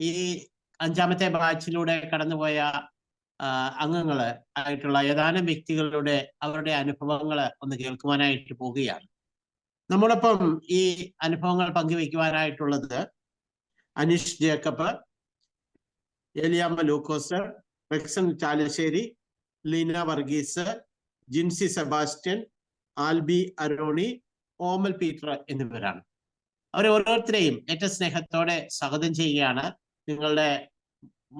ഈ അഞ്ചാമത്തെ ബാച്ചിലൂടെ കടന്നുപോയ അംഗങ്ങള് ആയിട്ടുള്ള ഏതാനും വ്യക്തികളുടെ അവരുടെ അനുഭവങ്ങൾ ഒന്ന് കേൾക്കുവാനായിട്ട് പോവുകയാണ്. നമ്മോടൊപ്പം ഈ അനുഭവങ്ങൾ പങ്കുവയ്ക്കുവാനായിട്ടുള്ളത് അനീഷ് ജേക്കബ്, ഏലിയാമ്മ ലൂക്കോസ്, റെക്സൺ ചാലശ്ശേരി, ലീന വർഗീസ്, ജിൻസി സെബാസ്റ്റ്യൻ, ആൽബി അരോണി, ഓമൽ പീറ്റർ എന്നിവരാണ്. അവരെ ഓരോരുത്തരെയും ഏറ്റവും സ്നേഹത്തോടെ സ്വാഗതം ചെയ്യുകയാണ്. നിങ്ങളുടെ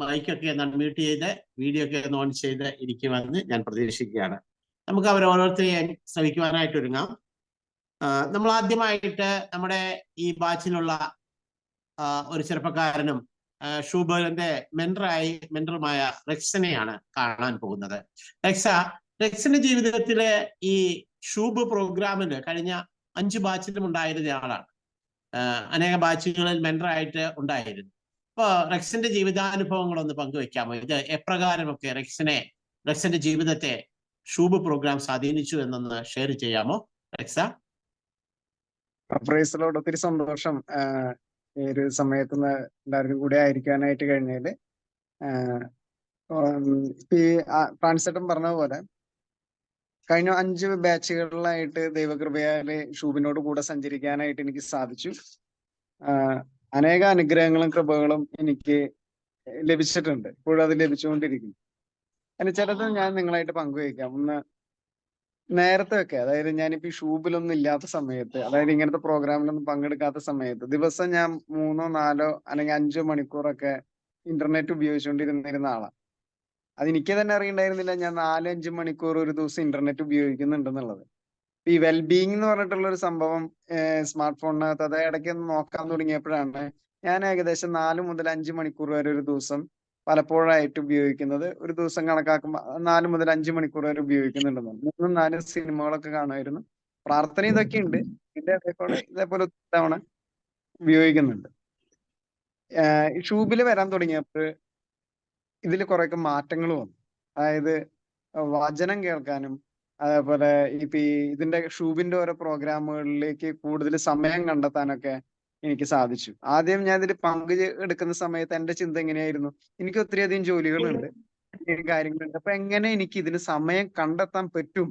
മൈക്കൊക്കെ ഒന്ന് അൺമ്യൂട്ട് ചെയ്ത് വീഡിയോ ഒക്കെ ഒന്ന് ഓൺ ചെയ്ത് ഇരിക്കുമെന്ന് ഞാൻ പ്രതീക്ഷിക്കുകയാണ്. നമുക്ക് അവർ ഓരോരുത്തരെയും ശ്രമിക്കുവാനായിട്ട് ഒരുങ്ങാം. നമ്മൾ ആദ്യമായിട്ട് നമ്മുടെ ഈ ബാച്ചിലുള്ള ഒരു ചെറുപ്പക്കാരനും ഷൂബറിന്റെ മെന്ററുമായ റെക്സനെയാണ് കാണാൻ പോകുന്നത്. റെക്സന്റെ ജീവിതത്തിലെ ഈ ഷൂബ് പ്രോഗ്രാമിൽ കഴിഞ്ഞ 5 ബാച്ചിലും ഉണ്ടായിരുന്ന ആളാണ്. അനേക ബാച്ചുകളിൽ മെന്ററായിട്ട് ഉണ്ടായിരുന്നു. അപ്പൊ റെക്സന്റെ ജീവിതാനുഭവങ്ങളൊന്ന് പങ്കുവെക്കാമോ? ഇത് എപ്രകാരമൊക്കെ റെക്സന്റെ ജീവിതത്തെ ഷൂബ് പ്രോഗ്രാം സ്വാധീനിച്ചു എന്നൊന്ന് ഷെയർ ചെയ്യാമോ റെക്സ? പ്രൈസിലോട് ഒത്തിരി സന്തോഷം ഈ ഒരു സമയത്ത് എല്ലാവർക്കും കൂടെ ആയിരിക്കാനായിട്ട് കഴിഞ്ഞാല്. ഈ ഫ്രാൻസേട്ടൻ പറഞ്ഞ പോലെ കഴിഞ്ഞ 5 ബാച്ചുകളിലായിട്ട് ദൈവകൃപയാല് ഷൂബിനോട് കൂടെ സഞ്ചരിക്കാനായിട്ട് എനിക്ക് സാധിച്ചു. അനേക അനുഗ്രഹങ്ങളും കൃപകളും എനിക്ക് ലഭിച്ചിട്ടുണ്ട്, ഇപ്പോഴും അത് ലഭിച്ചുകൊണ്ടിരിക്കുന്നു. അതിന് ചിലത് ഞാൻ നിങ്ങളായിട്ട് പങ്കുവയ്ക്കാം. ഒന്ന്, നേരത്തെ ഒക്കെ, അതായത് ഞാനിപ്പോ ഈ ഷൂബിലൊന്നും ഇല്ലാത്ത സമയത്ത്, അതായത് ഇങ്ങനത്തെ പ്രോഗ്രാമിലൊന്നും പങ്കെടുക്കാത്ത സമയത്ത് ദിവസം ഞാൻ 3, 4 അല്ലെങ്കിൽ 5 മണിക്കൂറൊക്കെ ഇന്റർനെറ്റ് ഉപയോഗിച്ചുകൊണ്ടിരുന്ന ആളാണ്. അതെനിക്ക് തന്നെ അറിയണ്ടായിരുന്നില്ല ഞാൻ 4-5 മണിക്കൂർ ഒരു ദിവസം ഇന്റർനെറ്റ് ഉപയോഗിക്കുന്നുണ്ടെന്നുള്ളത്. ഈ വെൽബീയിങ് എന്ന് പറഞ്ഞിട്ടുള്ള ഒരു സംഭവം സ്മാർട്ട് ഫോണിനകത്ത് അത് ഇടയ്ക്ക് നോക്കാൻ തുടങ്ങിയപ്പോഴാണ് ഞാൻ ഏകദേശം 4 മുതൽ 5 മണിക്കൂർ വരെ ഒരു ദിവസം പലപ്പോഴായിട്ട് ഉപയോഗിക്കുന്നത്. ഒരു ദിവസം കണക്കാക്കുമ്പോൾ 4 മുതൽ 5 മണിക്കൂർ വരെ ഉപയോഗിക്കുന്നുണ്ടെന്ന്. 3-4 സിനിമകളൊക്കെ കാണുമായിരുന്നു. പ്രാർത്ഥന ഇതൊക്കെ ഉണ്ട്, ഇതേപോലെ തവണ ഉപയോഗിക്കുന്നുണ്ട്. ഷൂബിൽ വരാൻ തുടങ്ങിയപ്പോൾ ഇതിൽ കുറെയൊക്കെ മാറ്റങ്ങൾ വന്നു. അതായത് വചനം കേൾക്കാനും അതേപോലെ ഇപ്പൊ ഇതിന്റെ ഷൂബിന്റെ ഓരോ പ്രോഗ്രാമുകളിലേക്ക് കൂടുതൽ സമയം കണ്ടെത്താനൊക്കെ എനിക്ക് സാധിച്ചു. ആദ്യം ഞാൻ ഇതിൽ എടുക്കുന്ന സമയത്ത് എന്റെ ചിന്ത എങ്ങനെയായിരുന്നു, എനിക്ക് ഒത്തിരിയധികം ജോലികളുണ്ട്, കാര്യങ്ങളുണ്ട്, അപ്പൊ എങ്ങനെ എനിക്ക് ഇതിന് സമയം കണ്ടെത്താൻ പറ്റും?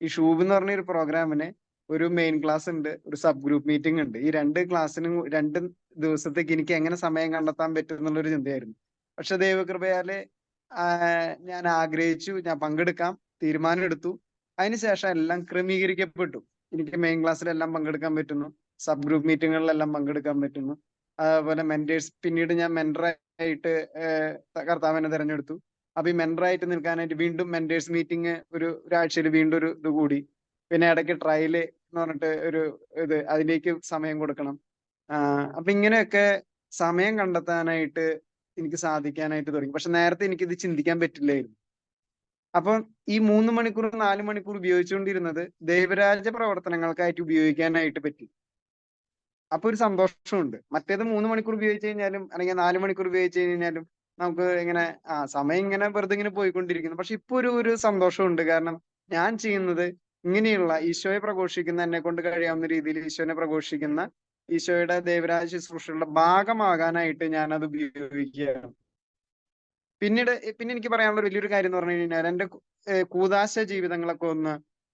ഈ ഷൂബ് എന്ന് പറഞ്ഞ ഒരു പ്രോഗ്രാമിന് ഒരു മെയിൻ ക്ലാസ് ഉണ്ട്, ഒരു സബ് ഗ്രൂപ്പ് മീറ്റിംഗ് ഉണ്ട്. ഈ 2 ക്ലാസ്സിനും 2 ദിവസത്തേക്ക് എനിക്ക് എങ്ങനെ സമയം കണ്ടെത്താൻ പറ്റും എന്നുള്ളൊരു ചിന്തയായിരുന്നു. പക്ഷെ ദൈവകൃപയാല് ഞാൻ ആഗ്രഹിച്ചു, ഞാൻ പങ്കെടുക്കാം തീരുമാനം എടുത്തു. അതിനുശേഷം എല്ലാം ക്രമീകരിക്കപ്പെട്ടു. എനിക്ക് മെയിൻ ക്ലാസ്സിലെല്ലാം പങ്കെടുക്കാൻ പറ്റുന്നു, സബ് ഗ്രൂപ്പ് മീറ്റിങ്ങുകളിലെല്ലാം പങ്കെടുക്കാൻ പറ്റുന്നു. അതുപോലെ മെന്റേഴ്സ്, പിന്നീട് ഞാൻ മെന്ററായിട്ട് കർത്താവിനെ തിരഞ്ഞെടുത്തു. അപ്പൊ ഈ മെന്ററായിട്ട് നിൽക്കാനായിട്ട് വീണ്ടും മെന്റേഴ്സ് മീറ്റിംഗ് ഒരാഴ്ചയിൽ വീണ്ടും ഒരു ഇത് കൂടി. പിന്നെ ഇടയ്ക്ക് ട്രയല് എന്ന് പറഞ്ഞിട്ട് അതിലേക്ക് സമയം കൊടുക്കണം. അപ്പൊ ഇങ്ങനെയൊക്കെ സമയം കണ്ടെത്താനായിട്ട് എനിക്ക് സാധിക്കാനായിട്ട് തുടങ്ങി. പക്ഷെ നേരത്തെ എനിക്കിത് ചിന്തിക്കാൻ പറ്റില്ലായിരുന്നു. അപ്പം ഈ 3 മണിക്കൂർ 4 മണിക്കൂർ ഉപയോഗിച്ചുകൊണ്ടിരുന്നത് ദൈവരാജ്യ പ്രവർത്തനങ്ങൾക്കായിട്ട് ഉപയോഗിക്കാനായിട്ട് പറ്റി. അപ്പൊ ഒരു സന്തോഷമുണ്ട്. മറ്റേത് 3 മണിക്കൂർ ഉപയോഗിച്ച് കഴിഞ്ഞാലും അല്ലെങ്കിൽ 4 മണിക്കൂർ ഉപയോഗിച്ച് കഴിഞ്ഞാലും നമുക്ക് ഇങ്ങനെ സമയം ഇങ്ങനെ വെറുതെ ഇങ്ങനെ പോയിക്കൊണ്ടിരിക്കുന്നു. പക്ഷെ ഇപ്പൊ ഒരു സന്തോഷമുണ്ട്. കാരണം ഞാൻ ചെയ്യുന്നത് ഇങ്ങനെയുള്ള ഈശോയെ പ്രഘോഷിക്കുന്ന, എന്നെ കൊണ്ട് കഴിയാവുന്ന രീതിയിൽ ഈശോനെ പ്രഘോഷിക്കുന്ന, ഈശോയുടെ ദൈവരാജ്യ ശുശ്രൂഷയുടെ ഭാഗമാകാനായിട്ട് ഞാനത് ഉപയോഗിക്കുകയാണ്. പിന്നെ എനിക്ക് പറയാനുള്ള വലിയൊരു കാര്യം എന്ന് പറഞ്ഞു കഴിഞ്ഞാൽ എന്റെ കൂദാശ ജീവിതങ്ങളൊക്കെ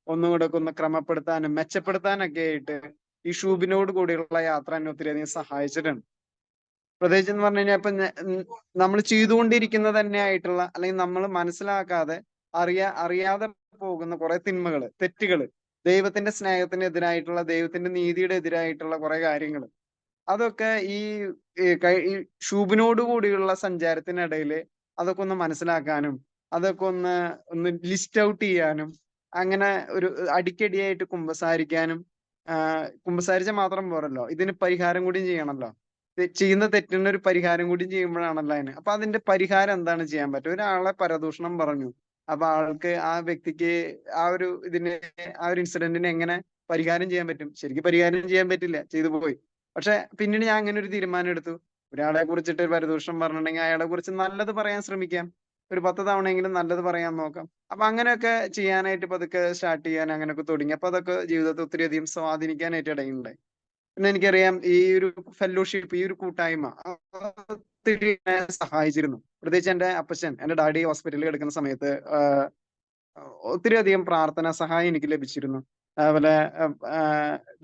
ഒന്നുകൂടെ ഒന്ന് ക്രമപ്പെടുത്താനും മെച്ചപ്പെടുത്താനൊക്കെ ആയിട്ട് ഈ ഷൂബിനോട് കൂടിയുള്ള യാത്ര എന്നെ ഒത്തിരിയധികം സഹായിച്ചിട്ടുണ്ട്. പ്രത്യേകിച്ച് എന്ന് പറഞ്ഞു കഴിഞ്ഞാൽ ഇപ്പൊ നമ്മൾ ചെയ്തുകൊണ്ടിരിക്കുന്നത് തന്നെ ആയിട്ടുള്ള, അല്ലെങ്കിൽ നമ്മൾ മനസ്സിലാക്കാതെ അറിയാതെ പോകുന്ന കുറെ തെറ്റുകള്, ദൈവത്തിന്റെ സ്നേഹത്തിനെതിരായിട്ടുള്ള, ദൈവത്തിന്റെ നീതിയുടെ എതിരായിട്ടുള്ള കുറെ കാര്യങ്ങൾ, അതൊക്കെ ഈ ഷൂബിനോട് കൂടിയുള്ള സഞ്ചാരത്തിനിടയില് അതൊക്കെ ഒന്ന് മനസ്സിലാക്കാനും അതൊക്കെ ഒന്ന് ലിസ്റ്റ് ഔട്ട് ചെയ്യാനും, അങ്ങനെ ഒരു അടിക്കടിയായിട്ട് കുമ്പസാരിക്കാനും, കുമ്പസാരിച്ച മാത്രം പോരല്ലോ, ഇതിന് പരിഹാരം കൂടി ചെയ്യണമല്ലോ. ചെയ്യുന്ന തെറ്റിന് ഒരു പരിഹാരം കൂടി ചെയ്യുമ്പോഴാണല്ലോ അതിന്. അപ്പൊ അതിന്റെ പരിഹാരം എന്താണ് ചെയ്യാൻ പറ്റുക? ഒരാളെ പരദൂഷണം പറഞ്ഞു, അപ്പൊ ആ വ്യക്തിക്ക് ആ ഒരു ഇൻസിഡന്റിന് എങ്ങനെ പരിഹാരം ചെയ്യാൻ പറ്റും? ശരിക്കും പരിഹാരം ചെയ്യാൻ പറ്റില്ല, ചെയ്തു പോയി. പക്ഷെ പിന്നീട് ഞാൻ അങ്ങനെ ഒരു തീരുമാനം എടുത്തു, ഒരാളെ കുറിച്ചിട്ട് പരദൂഷണം പറഞ്ഞിട്ടുണ്ടെങ്കിൽ അയാളെ കുറിച്ച് നല്ലത് പറയാൻ ശ്രമിക്കാം, ഒരു 10 തവണയെങ്കിലും നല്ലത് പറയാൻ നോക്കാം. അപ്പൊ അങ്ങനെയൊക്കെ ചെയ്യാനായിട്ട് പതുക്കെ സ്റ്റാർട്ട് ചെയ്യാൻ അങ്ങനെയൊക്കെ തുടങ്ങി. അപ്പൊ അതൊക്കെ ജീവിതത്തിൽ ഒത്തിരി അധികം സ്വാധീനിക്കാനായിട്ട് ഇടയുണ്ടായി. പിന്നെ എനിക്കറിയാം ഈ ഒരു ഫെലോഷിപ്പ്, ഈ ഒരു കൂട്ടായ്മ ഒത്തിരി എന്നെ സഹായിച്ചിരുന്നു. പ്രത്യേകിച്ച് എന്റെ ഡാഡി ഹോസ്പിറ്റലിൽ കിടക്കുന്ന സമയത്ത് ഒത്തിരി അധികം പ്രാർത്ഥന സഹായം എനിക്ക് ലഭിച്ചിരുന്നു. അതുപോലെ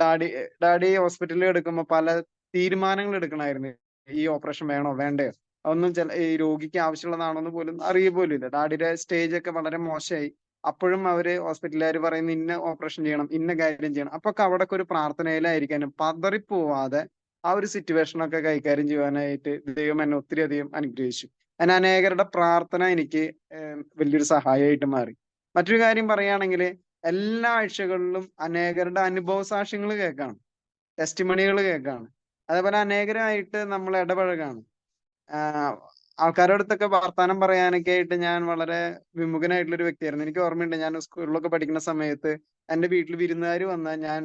ഡാഡി ഡാഡി ഹോസ്പിറ്റലിൽ കിടക്കുമ്പോൾ പല തീരുമാനങ്ങൾ എടുക്കണമായിരുന്നു. ഈ ഓപ്പറേഷൻ വേണോ വേണ്ടയോ, അതൊന്നും ഈ രോഗിക്ക് ആവശ്യമുള്ളതാണോന്ന് പോലും അറിയുക പോലും ഇല്ല. ഡാഡിയുടെ സ്റ്റേജ് ഒക്കെ വളരെ മോശമായി. അപ്പോഴും അവര് ഹോസ്പിറ്റലുകാർ പറയുന്നു ഇന്ന ഓപ്പറേഷൻ ചെയ്യണം, ഇന്ന കാര്യം ചെയ്യണം. അപ്പൊ അവിടൊക്കെ ഒരു പ്രാർത്ഥനയിലായിരിക്കാനും പതറിപ്പോവാതെ ആ ഒരു സിറ്റുവേഷനൊക്കെ കൈകാര്യം ചെയ്യാനായിട്ട് ദൈവം എന്നെ ഒത്തിരി അധികം അനുഗ്രഹിച്ചു. അതിന് അനേകരുടെ പ്രാർത്ഥന എനിക്ക് വലിയൊരു സഹായമായിട്ട് മാറി. മറ്റൊരു കാര്യം പറയുകയാണെങ്കിൽ എല്ലാ ആഴ്ചകളിലും അനേകരുടെ അനുഭവ സാക്ഷ്യങ്ങൾ കേൾക്കാണ്, ടെസ്റ്റിമണികൾ കേൾക്കാണ്. അതേപോലെ അനേകരായിട്ട് നമ്മൾ ഇടപഴകാണ്. ആൾക്കാരുടെ അടുത്തൊക്കെ വർത്താനം പറയാനൊക്കെ ആയിട്ട് ഞാൻ വളരെ വിമുഖനായിട്ടുള്ള ഒരു വ്യക്തിയായിരുന്നു. എനിക്ക് ഓർമ്മയുണ്ട്, ഞാൻ സ്കൂളിലൊക്കെ പഠിക്കുന്ന സമയത്ത് എന്റെ വീട്ടിൽ വിരുന്നുകാർ വന്നാൽ ഞാൻ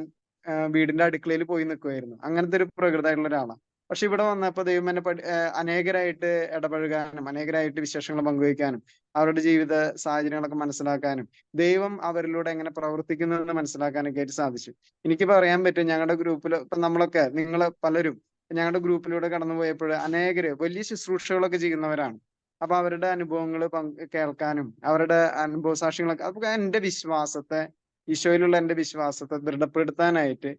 വീടിന്റെ അടുക്കളയിൽ പോയി നിൽക്കുമായിരുന്നു. അങ്ങനത്തെ ഒരു പ്രകൃതമായിട്ടുള്ള ഒരാളാണ്. പക്ഷെ ഇവിടെ വന്നപ്പോൾ ദൈവം എന്നെ അനേകരായിട്ട് ഇടപഴകാനും അനേകരായിട്ട് വിശേഷങ്ങൾ പങ്കുവയ്ക്കാനും അവരുടെ ജീവിത സാഹചര്യങ്ങളൊക്കെ മനസ്സിലാക്കാനും ദൈവം അവരിലൂടെ എങ്ങനെ പ്രവർത്തിക്കുന്നു എന്ന് മനസ്സിലാക്കാനൊക്കെ ആയിട്ട് സാധിച്ചു. എനിക്ക് പറയാൻ പറ്റും, ഞങ്ങളുടെ ഗ്രൂപ്പിൽ ഇപ്പൊ നിങ്ങൾ പലരും ഞങ്ങളുടെ ഗ്രൂപ്പിലൂടെ കടന്നുപോയപ്പോൾ അനേകര് വലിയ ശുശ്രൂഷകളൊക്കെ ചെയ്യുന്നവരാണ്. അപ്പൊ അവരുടെ അനുഭവങ്ങൾ കേൾക്കാനും അവരുടെ അനുഭവ സാക്ഷ്യങ്ങളൊക്കെ അപ്പൊ എന്റെ വിശ്വാസത്തെ, ഈശോയിലുള്ള എന്റെ വിശ്വാസത്തെ ദൃഢപ്പെടുത്താനായിട്ട്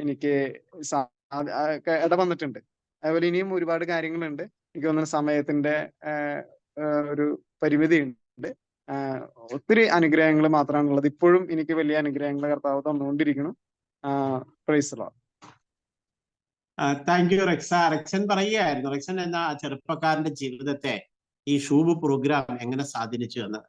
എനിക്ക് ഇടവന്നിട്ടുണ്ട്. അതുപോലെ ഇനിയും ഒരുപാട് കാര്യങ്ങളുണ്ട്. എനിക്ക് തോന്നുന്നു സമയത്തിന്റെ ഒരു പരിമിതി ഉണ്ട്. ഒത്തിരി അനുഗ്രഹങ്ങൾ മാത്രമാണുള്ളത്. ഇപ്പോഴും എനിക്ക് വലിയ അനുഗ്രഹങ്ങൾ കർത്താവ് തന്നുകൊണ്ടിരിക്കുന്നു. Praise the Lord. Thank you Rexa. Rexan പറയുകയായിരുന്നു, റെക്സൻ എന്ന ചെറുപ്പക്കാരന്റെ ജീവിതത്തെ ഈ ഷൂബ് പ്രോഗ്രാം എങ്ങനെ സ്വാധീനിച്ചു എന്ന്.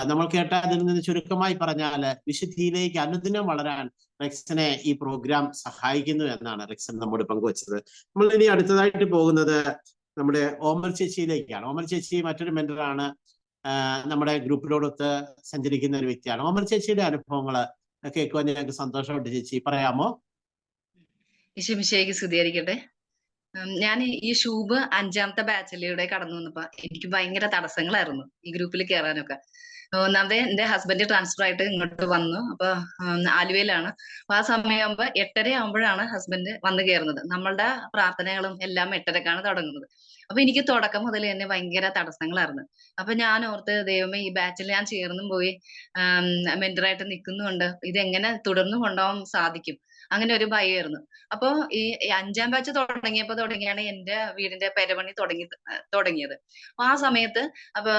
നമ്മൾ കേട്ട അതിൽ നിന്ന് ചുരുക്കമായി പറഞ്ഞാൽ വിശുദ്ധിയിലേക്ക് അനുദിനം വളരാൻ റെക്സനെ ഈ പ്രോഗ്രാം സഹായിക്കുന്നു എന്നാണ് റെക്സൻ നമ്മോട് പങ്കുവച്ചത്. നമ്മൾ ഇനി അടുത്തതായിട്ട് പോകുന്നത് നമ്മുടെ ഓമർ ചേച്ചിയിലേക്കാണ്. ഓമർ ചേച്ചി മറ്റൊരു മെന്ററാണ്, നമ്മുടെ ഗ്രൂപ്പിനോടൊത്ത് സഞ്ചരിക്കുന്ന ഒരു വ്യക്തിയാണ്. ഓമർ ചേച്ചിയുടെ അനുഭവങ്ങൾ കേൾക്കുവാൻ ഞങ്ങൾക്ക് സന്തോഷമുണ്ട്. ചേച്ചി പറയാമോ? ഈശോമിശിഹായ്ക്ക് സ്തുതിയായിരിക്കട്ടെ. ഞാൻ ഈ ഷൂബ് 5ാമത്തെ ബാച്ചിലൂടെ കടന്നു വന്നപ്പോ എനിക്ക് ഭയങ്കര തടസ്സങ്ങളായിരുന്നു ഈ ഗ്രൂപ്പിൽ കയറാനൊക്കെ. ഒന്നാമത് എന്റെ ഹസ്ബൻഡ് ട്രാൻസ്ഫർ ആയിട്ട് ഇങ്ങോട്ട് വന്നു. അപ്പൊ ആലുവയിലാണ്. അപ്പൊ ആ സമയമാകുമ്പോ 8:30 ആകുമ്പോഴാണ് ഹസ്ബൻഡ് വന്ന് കയറുന്നത്. നമ്മളുടെ പ്രാർത്ഥനകളും എല്ലാം 8:30ക്കാണ് തുടങ്ങുന്നത്. അപ്പൊ എനിക്ക് തുടക്കം മുതൽ തന്നെ ഭയങ്കര തടസ്സങ്ങളായിരുന്നു. അപ്പൊ ഞാൻ ഓർത്ത്, ദൈവമേ ഈ ബാച്ചിൽ ഞാൻ ചേർന്നും പോയി മെന്ററായിട്ട് നിൽക്കുന്നുണ്ട്, ഇതെങ്ങനെ തുടർന്ന് കൊണ്ടുപോകാൻ സാധിക്കും, അങ്ങനെ ഒരു ഭയമായിരുന്നു. അപ്പൊ ഈ 5ാം ബാച്ച് തുടങ്ങിയാണ് എന്റെ വീടിന്റെ പെരപണി തുടങ്ങിയത്. അപ്പൊ ആ സമയത്ത് അപ്പൊ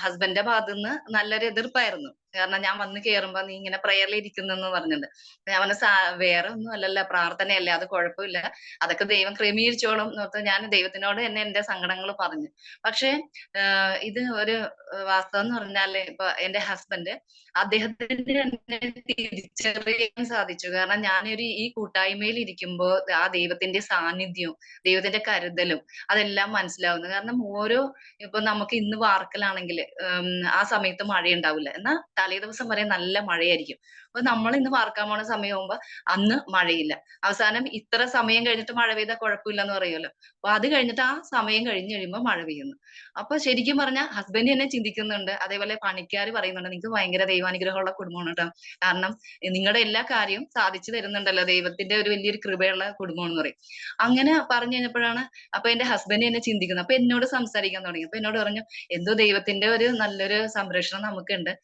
ഹസ്ബൻഡിന്റെ ഭാഗത്തുനിന്ന് നല്ലൊരു എതിർപ്പായിരുന്നു. കാരണം ഞാൻ വന്ന് കയറുമ്പോ നീ ഇങ്ങനെ പ്രയറിൽ ഇരിക്കുന്നെന്ന് പറഞ്ഞത്. ഞാൻ പറഞ്ഞ വേറെ ഒന്നും അല്ലല്ല, പ്രാർത്ഥനയല്ലേ, അത് കുഴപ്പമില്ല, അതൊക്കെ ദൈവം ക്രമീകരിച്ചോളും എന്നോർത്ത് ഞാൻ ദൈവത്തിനോട് തന്നെ എന്റെ സങ്കടങ്ങൾ പറഞ്ഞു. പക്ഷെ ഇത് ഒരു വാസ്തവം എന്ന് പറഞ്ഞാല് ഇപ്പൊ എന്റെ ഹസ്ബൻഡ് അദ്ദേഹത്തിന് എന്നെ തിരിച്ചറിയാൻ സാധിച്ചു. കാരണം ഞാനൊരു ഈ കൂട്ടായ്മയിൽ ഇരിക്കുമ്പോൾ ആ ദൈവത്തിന്റെ സാന്നിധ്യവും ദൈവത്തിന്റെ കരുതലും അതെല്ലാം മനസ്സിലാവുന്നു. കാരണം ഇപ്പൊ നമുക്ക് ഇന്ന് വാർക്കലാണെങ്കിൽ ആ സമയത്ത് മഴ ഉണ്ടാവില്ല, എന്നാൽ തലേ ദിവസം വരെ നല്ല മഴയായിരിക്കും. അപ്പൊ നമ്മൾ ഇന്ന് വാർക്കാൻ പോണ സമയമാകുമ്പോ അന്ന് മഴയില്ല. അവസാനം ഇത്ര സമയം കഴിഞ്ഞിട്ട് മഴ പെയ്താൽ കുഴപ്പമില്ലെന്ന് പറയുമല്ലോ. അപ്പൊ അത് കഴിഞ്ഞിട്ട് ആ സമയം കഴിഞ്ഞ് കഴിയുമ്പോൾ മഴ പെയ്യുന്നു. അപ്പൊ ശരിക്കും പറഞ്ഞാൽ ഹസ്ബൻഡ് എന്നെ ചിന്തിക്കുന്നുണ്ട്, അതേപോലെ പണിക്കാർ പറയുന്നുണ്ട്, നിങ്ങൾക്ക് ഭയങ്കര ദൈവാനുഗ്രഹമുള്ള കുടുംബമാണ് കേട്ടോ, കാരണം നിങ്ങളുടെ എല്ലാ കാര്യവും സാധിച്ചു തരുന്നുണ്ടല്ലോ, ദൈവത്തിന്റെ ഒരു വലിയൊരു കൃപയുള്ള കുടുംബമാണെന്ന് പറയും. അങ്ങനെ പറഞ്ഞു കഴിഞ്ഞപ്പോഴാണ് അപ്പൊ എന്റെ ഹസ്ബൻഡ് എന്നെ ചിന്തിക്കുന്നത്. അപ്പൊ എന്നോട് സംസാരിക്കാൻ തുടങ്ങി. അപ്പൊ എന്നോട് പറഞ്ഞു, എന്തോ ദൈവത്തിന്റെ ഒരു നല്ലൊരു സംരക്ഷണം നമുക്കുണ്ട്.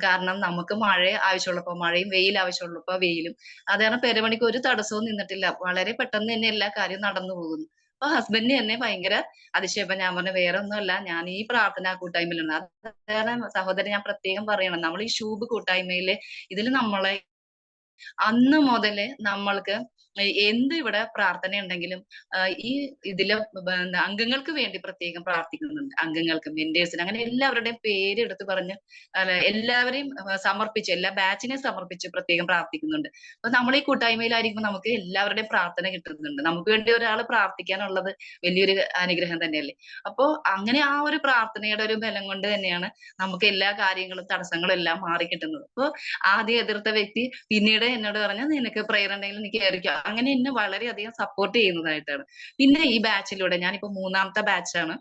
കാരണം നമുക്ക് മഴ ആവശ്യമുള്ളപ്പോ മഴയും വെയിൽ ആവശ്യമുള്ളപ്പോ വെയിലും, അത് കാരണം പെരപണിക്ക് ഒരു തടസ്സവും നിന്നിട്ടില്ല. വളരെ പെട്ടെന്ന് തന്നെ എല്ലാ കാര്യവും നടന്നു പോകുന്നു. അപ്പൊ ഹസ്ബൻഡ് എന്നെ ഭയങ്കര അതിശയപ്പം. ഞാൻ പറഞ്ഞു, വേറെ ഒന്നുമല്ല, ഞാൻ ഈ പ്രാർത്ഥനാ കൂട്ടായ്മയിലാണ്. അത് കാരണം സഹോദരൻ ഞാൻ പ്രത്യേകം പറയണം, നമ്മൾ ഈ ഷൂബ് കൂട്ടായ്മയില് ഇതിൽ നമ്മളെ അന്ന് മുതല് നമ്മൾക്ക് എന്ത് ഇവിടെ പ്രാർത്ഥന ഉണ്ടെങ്കിലും ഈ ഇതില് അംഗങ്ങൾക്ക് വേണ്ടി പ്രത്യേകം പ്രാർത്ഥിക്കുന്നുണ്ട്. അംഗങ്ങൾക്ക്, മെന്റേഴ്സിന്, അങ്ങനെ എല്ലാവരുടെയും പേര് എടുത്ത് പറഞ്ഞ് എല്ലാവരെയും സമർപ്പിച്ച്, എല്ലാ ബാച്ചിനെ സമർപ്പിച്ച് പ്രത്യേകം പ്രാർത്ഥിക്കുന്നുണ്ട്. അപ്പൊ നമ്മൾ ഈ കൂട്ടായ്മയിലായിരിക്കുമ്പോൾ നമുക്ക് എല്ലാവരുടെയും പ്രാർത്ഥന കിട്ടുന്നുണ്ട്. നമുക്ക് വേണ്ടി ഒരാൾ പ്രാർത്ഥിക്കാനുള്ളത് വലിയൊരു അനുഗ്രഹം തന്നെയല്ലേ. അപ്പോ അങ്ങനെ ആ ഒരു പ്രാർത്ഥനയുടെ ഒരു ബലം കൊണ്ട് തന്നെയാണ് നമുക്ക് എല്ലാ കാര്യങ്ങളും തടസ്സങ്ങളും എല്ലാം മാറി കിട്ടുന്നത്. അപ്പൊ ആദ്യം എതിർത്ത വ്യക്തി പിന്നീട് എന്നോട് പറഞ്ഞു, നിനക്ക് പ്രയർ ഉണ്ടെങ്കിൽ നീ കയറിക്കോ. അങ്ങനെ എന്നെ വളരെയധികം സപ്പോർട്ട് ചെയ്യുന്നതായിട്ടാണ്. പിന്നെ ഈ ബാച്ചിലൂടെ ഞാനിപ്പോ 3ാമത്തെ ബാച്ചാണ്.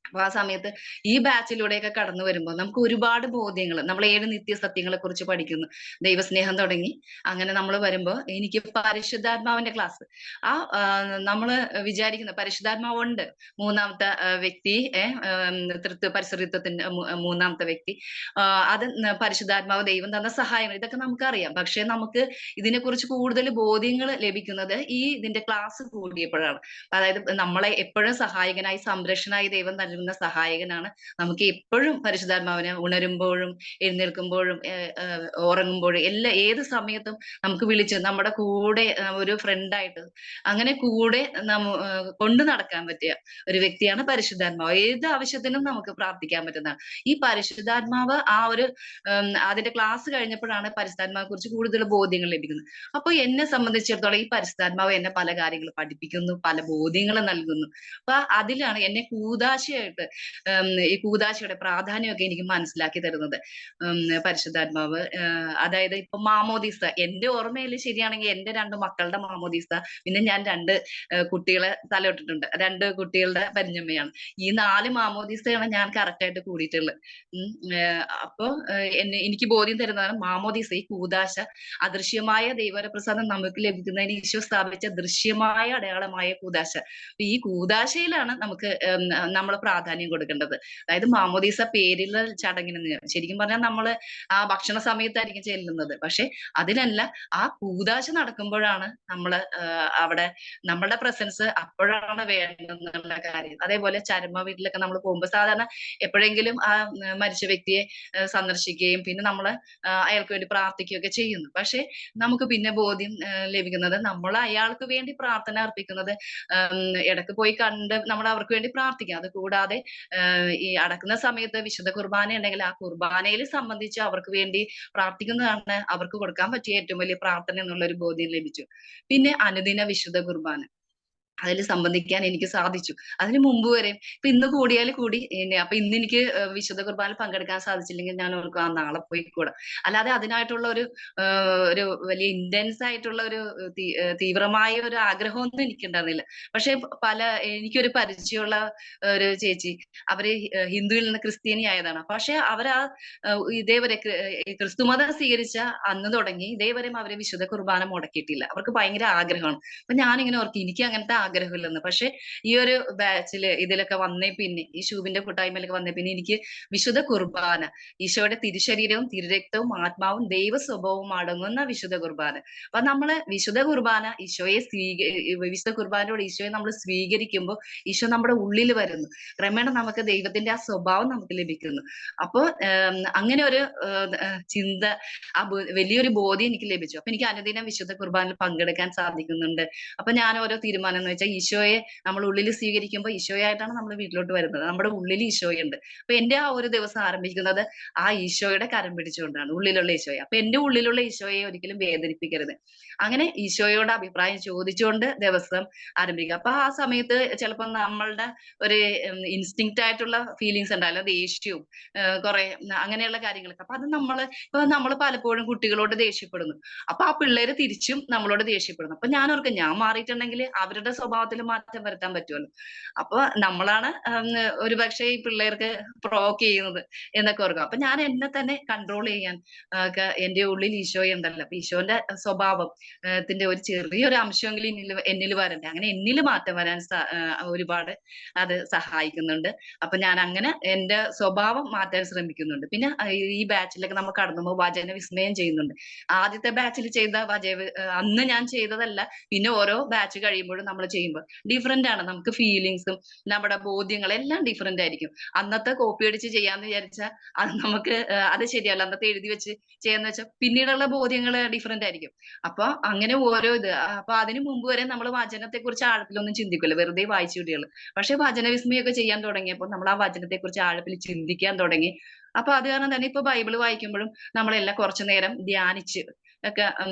അപ്പൊ ആ സമയത്ത് ഈ ബാച്ചിലൂടെയൊക്കെ കടന്നു വരുമ്പോൾ നമുക്ക് ഒരുപാട് ബോധ്യങ്ങൾ, നമ്മൾ 7 നിത്യസത്യങ്ങളെ കുറിച്ച് പഠിക്കുന്നു, ദൈവസ്നേഹം തുടങ്ങി അങ്ങനെ നമ്മൾ വരുമ്പോൾ എനിക്ക് പരിശുദ്ധാത്മാവിന്റെ ക്ലാസ്, ആ നമ്മള് വിചാരിക്കുന്ന പരിശുദ്ധാത്മാവുണ്ട്, മൂന്നാമത്തെ വ്യക്തി, പരിസരത്വത്തിന്റെ മൂന്നാമത്തെ വ്യക്തി, അത് പരിശുദ്ധാത്മാവ് ദൈവം തന്ന സഹായങ്ങൾ, ഇതൊക്കെ നമുക്കറിയാം. പക്ഷെ നമുക്ക് ഇതിനെക്കുറിച്ച് കൂടുതൽ ബോധ്യങ്ങൾ ലഭിക്കുന്നത് ഇതിന്റെ ക്ലാസ് കൂടിയപ്പോഴാണ്. അതായത് നമ്മളെ എപ്പോഴും സഹായകനായി, സംരക്ഷണായി ദൈവം നൽകുന്ന സഹായകനാണ്. നമുക്ക് എപ്പോഴും പരിശുദ്ധാത്മാവിനെ ഉണരുമ്പോഴും എഴുന്നേൽക്കുമ്പോഴും ഉറങ്ങുമ്പോഴും ഏത് സമയത്തും നമുക്ക് വിളിച്ച് നമ്മുടെ കൂടെ ഒരു ഫ്രണ്ടായിട്ട് അങ്ങനെ കൂടെ കൊണ്ടു നടക്കാൻ പറ്റിയ ഒരു വ്യക്തിയാണ് പരിശുദ്ധാത്മാവ്. ഏത് ആവശ്യത്തിനും നമുക്ക് പ്രാർത്ഥിക്കാൻ പറ്റുന്നതാണ് ഈ പരിശുദ്ധാത്മാവ്. അതിന്റെ ക്ലാസ് കഴിഞ്ഞപ്പോഴാണ് പരിശുദ്ധാത്മാവിനെ കുറിച്ച് കൂടുതൽ ബോധ്യങ്ങൾ ലഭിക്കുന്നത്. അപ്പൊ എന്നെ സംബന്ധിച്ചിടത്തോളം ഈ പരിശുദ്ധാത്മാവ് എന്നെ പല കാര്യങ്ങൾ പഠിപ്പിക്കുന്നു, പല ബോധ്യങ്ങൾ നൽകുന്നു. അപ്പൊ അതിലാണ് എന്നെ കൂദാശയായിട്ട് ഈ കൂദാശയുടെ പ്രാധാന്യമൊക്കെ എനിക്ക് മനസ്സിലാക്കി തരുന്നത് പരിശുദ്ധാത്മാവ്. അതായത് ഇപ്പൊ മാമോദീസ, എന്റെ ഓർമ്മയിൽ ശരിയാണെങ്കിൽ എന്റെ 2 മക്കളുടെ മാമോദീസ, പിന്നെ ഞാൻ 2 കുട്ടികളെ തലയിട്ടിട്ടുണ്ട്, 2 കുട്ടികളുടെ പരിഞ്ഞമ്മയാണ്. ഈ 4 മാമോദീസയാണ് ഞാൻ കറക്റ്റ് ആയിട്ട് കൂടിയിട്ടുള്ളത്. അപ്പൊ എനിക്ക് ബോധ്യം തരുന്നതാണ് മാമോദീസ, ഈ കൂദാശ അദൃശ്യമായ ദൈവവരപ്രസാദം നമുക്ക് ലഭിക്കുന്നതിന് ഈശോ സ്ഥാപിച്ച ദൃശ്യമായ അടയാളമായ കൂദാശ. ഈ കൂദാശയിലാണ് നമുക്ക് നമ്മൾ പ്രാധാന്യം കൊടുക്കേണ്ടത്. അതായത് മാമോദീസ പേരിലുള്ള ചടങ്ങിന് ശരിക്കും പറഞ്ഞാൽ നമ്മള് ആ ഭക്ഷണ സമയത്തായിരിക്കും ചെല്ലുന്നത്, പക്ഷെ അതിനല്ല, ആ കൂദാശ നടക്കുമ്പോഴാണ് നമ്മള് അവിടെ നമ്മളുടെ പ്രസൻസ് അപ്പോഴാണ് വേണ്ടെന്നുള്ള കാര്യം. അതേപോലെ ചരമ വീട്ടിലൊക്കെ നമ്മൾ പോകുമ്പോൾ സാധാരണ എപ്പോഴെങ്കിലും ആ മരിച്ച വ്യക്തിയെ സന്ദർശിക്കുകയും പിന്നെ നമ്മള് അയാൾക്ക് വേണ്ടി പ്രാർത്ഥിക്കുകയൊക്കെ ചെയ്യുന്നു. പക്ഷെ നമുക്ക് പിന്നെ ബോധ്യം ലഭിക്കുന്നത് നമ്മൾ അയാൾക്ക് വേണ്ടി പ്രാർത്ഥന അർപ്പിക്കുന്നത് ഇടയ്ക്ക് പോയി കണ്ട് നമ്മൾ അവർക്ക് വേണ്ടി പ്രാർത്ഥിക്കാം. അത് കൂടാതെ ഈ അടക്കുന്ന സമയത്ത് വിശുദ്ധ കുർബാന ഉണ്ടെങ്കിൽ ആ കുർബാനയിൽ സംബന്ധിച്ച് അവർക്ക് വേണ്ടി പ്രാർത്ഥിക്കുന്നതാണ് അവർക്ക് കൊടുക്കാൻ പറ്റിയ ഏറ്റവും വലിയ പ്രാർത്ഥന എന്നുള്ള ഒരു ബോധ്യം ലഭിച്ചു. പിന്നെ അനുദിന വിശുദ്ധ കുർബാന, അതിൽ സംബന്ധിക്കാൻ എനിക്ക് സാധിച്ചു. അതിന് മുമ്പ് വരെ ഇപ്പൊ ഇന്ന് കൂടിയാൽ കൂടി, അപ്പൊ ഇന്ന് എനിക്ക് വിശുദ്ധ കുർബാനയിൽ പങ്കെടുക്കാൻ സാധിച്ചില്ലെങ്കിൽ ഞാൻ ഓർക്കും ആ നാളെ പോയിക്കൂടാ. അല്ലാതെ അതിനായിട്ടുള്ള ഒരു വലിയ ഇന്റൻസ് ആയിട്ടുള്ള ഒരു തീവ്രമായ ഒരു ആഗ്രഹമൊന്നും എനിക്കുണ്ടായിരുന്നില്ല. പക്ഷെ എനിക്കൊരു പരിചയമുള്ള ഒരു ചേച്ചി, അവര് ഹിന്ദുവിൽ നിന്ന് ക്രിസ്ത്യാനി ആയതാണ്. പക്ഷെ അവരാ ഇതേവരെ ക്രിസ്തുമതം സ്വീകരിച്ച അന്ന് തുടങ്ങി ഇതേവരെ അവരെ വിശുദ്ധ കുർബാന മുടക്കിയിട്ടില്ല. അവർക്ക് ഭയങ്കര ആഗ്രഹമാണ്. അപ്പൊ ഞാനിങ്ങനെ ഓർക്കും എനിക്ക് അങ്ങനത്തെ ആഗ്രഹമില്ലെന്ന്. പക്ഷെ ഈ ഒരു ബാച്ചില് ഇതിലൊക്കെ വന്നേ പിന്നെ, ഈ ഷൂബിന്റെ കൂട്ടായ്മയിലൊക്കെ വന്നേ പിന്നെ എനിക്ക് വിശുദ്ധ കുർബാന, ഈശോയുടെ തിരുശരീരവും തിരുരക്തവും ആത്മാവും ദൈവ സ്വഭാവവും അടങ്ങുന്ന വിശുദ്ധ കുർബാന. അപ്പൊ നമ്മള് വിശുദ്ധ കുർബാന വിശുദ്ധ കുർബാനയോട് ഈശോയെ നമ്മൾ സ്വീകരിക്കുമ്പോൾ ഈശോ നമ്മുടെ ഉള്ളിൽ വരുന്നു. ക്രമേണ നമുക്ക് ദൈവത്തിന്റെ ആ സ്വഭാവം നമുക്ക് ലഭിക്കുന്നു. അപ്പൊ അങ്ങനെ ഒരു ചിന്ത, വലിയൊരു ബോധ്യം എനിക്ക് ലഭിച്ചു. അപ്പൊ എനിക്ക് അനുദിനം വിശുദ്ധ കുർബാനയിൽ പങ്കെടുക്കാൻ സാധിക്കുന്നുണ്ട്. അപ്പൊ ഞാൻ ഓരോ തീരുമാനം എന്ന് വെച്ചാൽ ഈശോയെ നമ്മൾ ഉള്ളിൽ സ്വീകരിക്കുമ്പോൾ ഈശോയായിട്ടാണ് നമ്മൾ വീട്ടിലോട്ട് വരുന്നത്. നമ്മുടെ ഉള്ളിൽ ഈശോയുണ്ട്. അപ്പൊ എന്റെ ആ ഒരു ദിവസം ആരംഭിക്കുന്നത് ആ ഈശോയുടെ കരം പിടിച്ചുകൊണ്ടാണ്, ഉള്ളിലുള്ള ഈശോയെ. അപ്പൊ എന്റെ ഉള്ളിലുള്ള ഈശോയെ ഒരിക്കലും വേദനിപ്പിക്കരുത്. അങ്ങനെ ഈശോയോട് അഭിപ്രായം ചോദിച്ചുകൊണ്ട് ദിവസം ആരംഭിക്കുക. അപ്പൊ ആ സമയത്ത് ചിലപ്പോൾ നമ്മളുടെ ഒരു ഇൻസ്റ്റിങ്ക്റ്റ് ആയിട്ടുള്ള ഫീലിങ്സ് ഉണ്ടാവില്ല, ദേഷ്യവും കുറെ അങ്ങനെയുള്ള കാര്യങ്ങളൊക്കെ. അപ്പൊ അത് നമ്മൾ പലപ്പോഴും കുട്ടികളോട് ദേഷ്യപ്പെടുന്നു. അപ്പൊ ആ പിള്ളേര് തിരിച്ചും നമ്മളോട് ദേഷ്യപ്പെടുന്നു. അപ്പൊ ഞാൻ ഓർക്കും ഞാൻ മാറിയിട്ടുണ്ടെങ്കിൽ അവരുടെ സ്വഭാവത്തിൽ മാറ്റം വരുത്താൻ പറ്റുമല്ലോ. അപ്പൊ നമ്മളാണ് ഒരുപക്ഷെ ഈ പിള്ളേർക്ക് പ്രൊവോക്ക് ചെയ്യുന്നത് എന്നൊക്കെ ഓർക്കും. അപ്പൊ ഞാൻ എന്നെ തന്നെ കൺട്രോൾ ചെയ്യാൻ എന്റെ ഉള്ളിൽ ഈശോ ഉണ്ടല്ലോ. അപ്പൊ ഈശോന്റെ സ്വഭാവത്തിന്റെ ഒരു ചെറിയൊരു അംശമെങ്കിലും എന്നിൽ വരണ്ടേ. അങ്ങനെ എന്നിൽ മാറ്റം വരാൻ ഒരുപാട് അത് സഹായിക്കുന്നുണ്ട്. അപ്പൊ ഞാൻ അങ്ങനെ എന്റെ സ്വഭാവം മാറ്റാൻ ശ്രമിക്കുന്നുണ്ട്. പിന്നെ ഈ ബാച്ചിലൊക്കെ നമ്മൾ കടന്നുമ്പോൾ വചന വിസ്മയം ചെയ്യുന്നുണ്ട്. ആദ്യത്തെ ബാച്ചിൽ ചെയ്ത അന്ന് ഞാൻ ചെയ്തതല്ല, പിന്നെ ഓരോ ബാച്ച് കഴിയുമ്പോഴും നമ്മൾ ചെയ്യുമ്പോൾ ഡിഫറെന്റ് ആണ്. നമുക്ക് ഫീലിങ്സും നമ്മുടെ ബോധ്യങ്ങളും എല്ലാം ഡിഫറെന്റ് ആയിരിക്കും. അന്നത്തെ കോപ്പി അടിച്ച് ചെയ്യാന്ന് വിചാരിച്ചാൽ അത് നമുക്ക് അത് ശരിയല്ല. അന്നത്തെ എഴുതി വെച്ച് ചെയ്യാന്ന് വെച്ചാൽ പിന്നീടുള്ള ബോധ്യങ്ങൾ ഡിഫറെന്റ് ആയിരിക്കും. അപ്പൊ അങ്ങനെ ഓരോ അപ്പൊ അതിനു മുമ്പ് വരെ നമ്മൾ വചനത്തെ കുറിച്ച് ആഴത്തിലൊന്നും ചിന്തിക്കില്ല, വെറുതെ വായിച്ചു വിടുകയുള്ളു. പക്ഷെ വചന വിസ്മയൊക്കെ ചെയ്യാൻ തുടങ്ങിയപ്പോൾ നമ്മൾ ആ വചനത്തെ കുറിച്ച് ആഴത്തിൽ ചിന്തിക്കാൻ തുടങ്ങി. അപ്പൊ അത് കാരണം തന്നെ ഇപ്പൊ ബൈബിള് വായിക്കുമ്പോഴും നമ്മളെല്ലാം കുറച്ചു നേരം ധ്യാനിച്ച് ഒക്കെ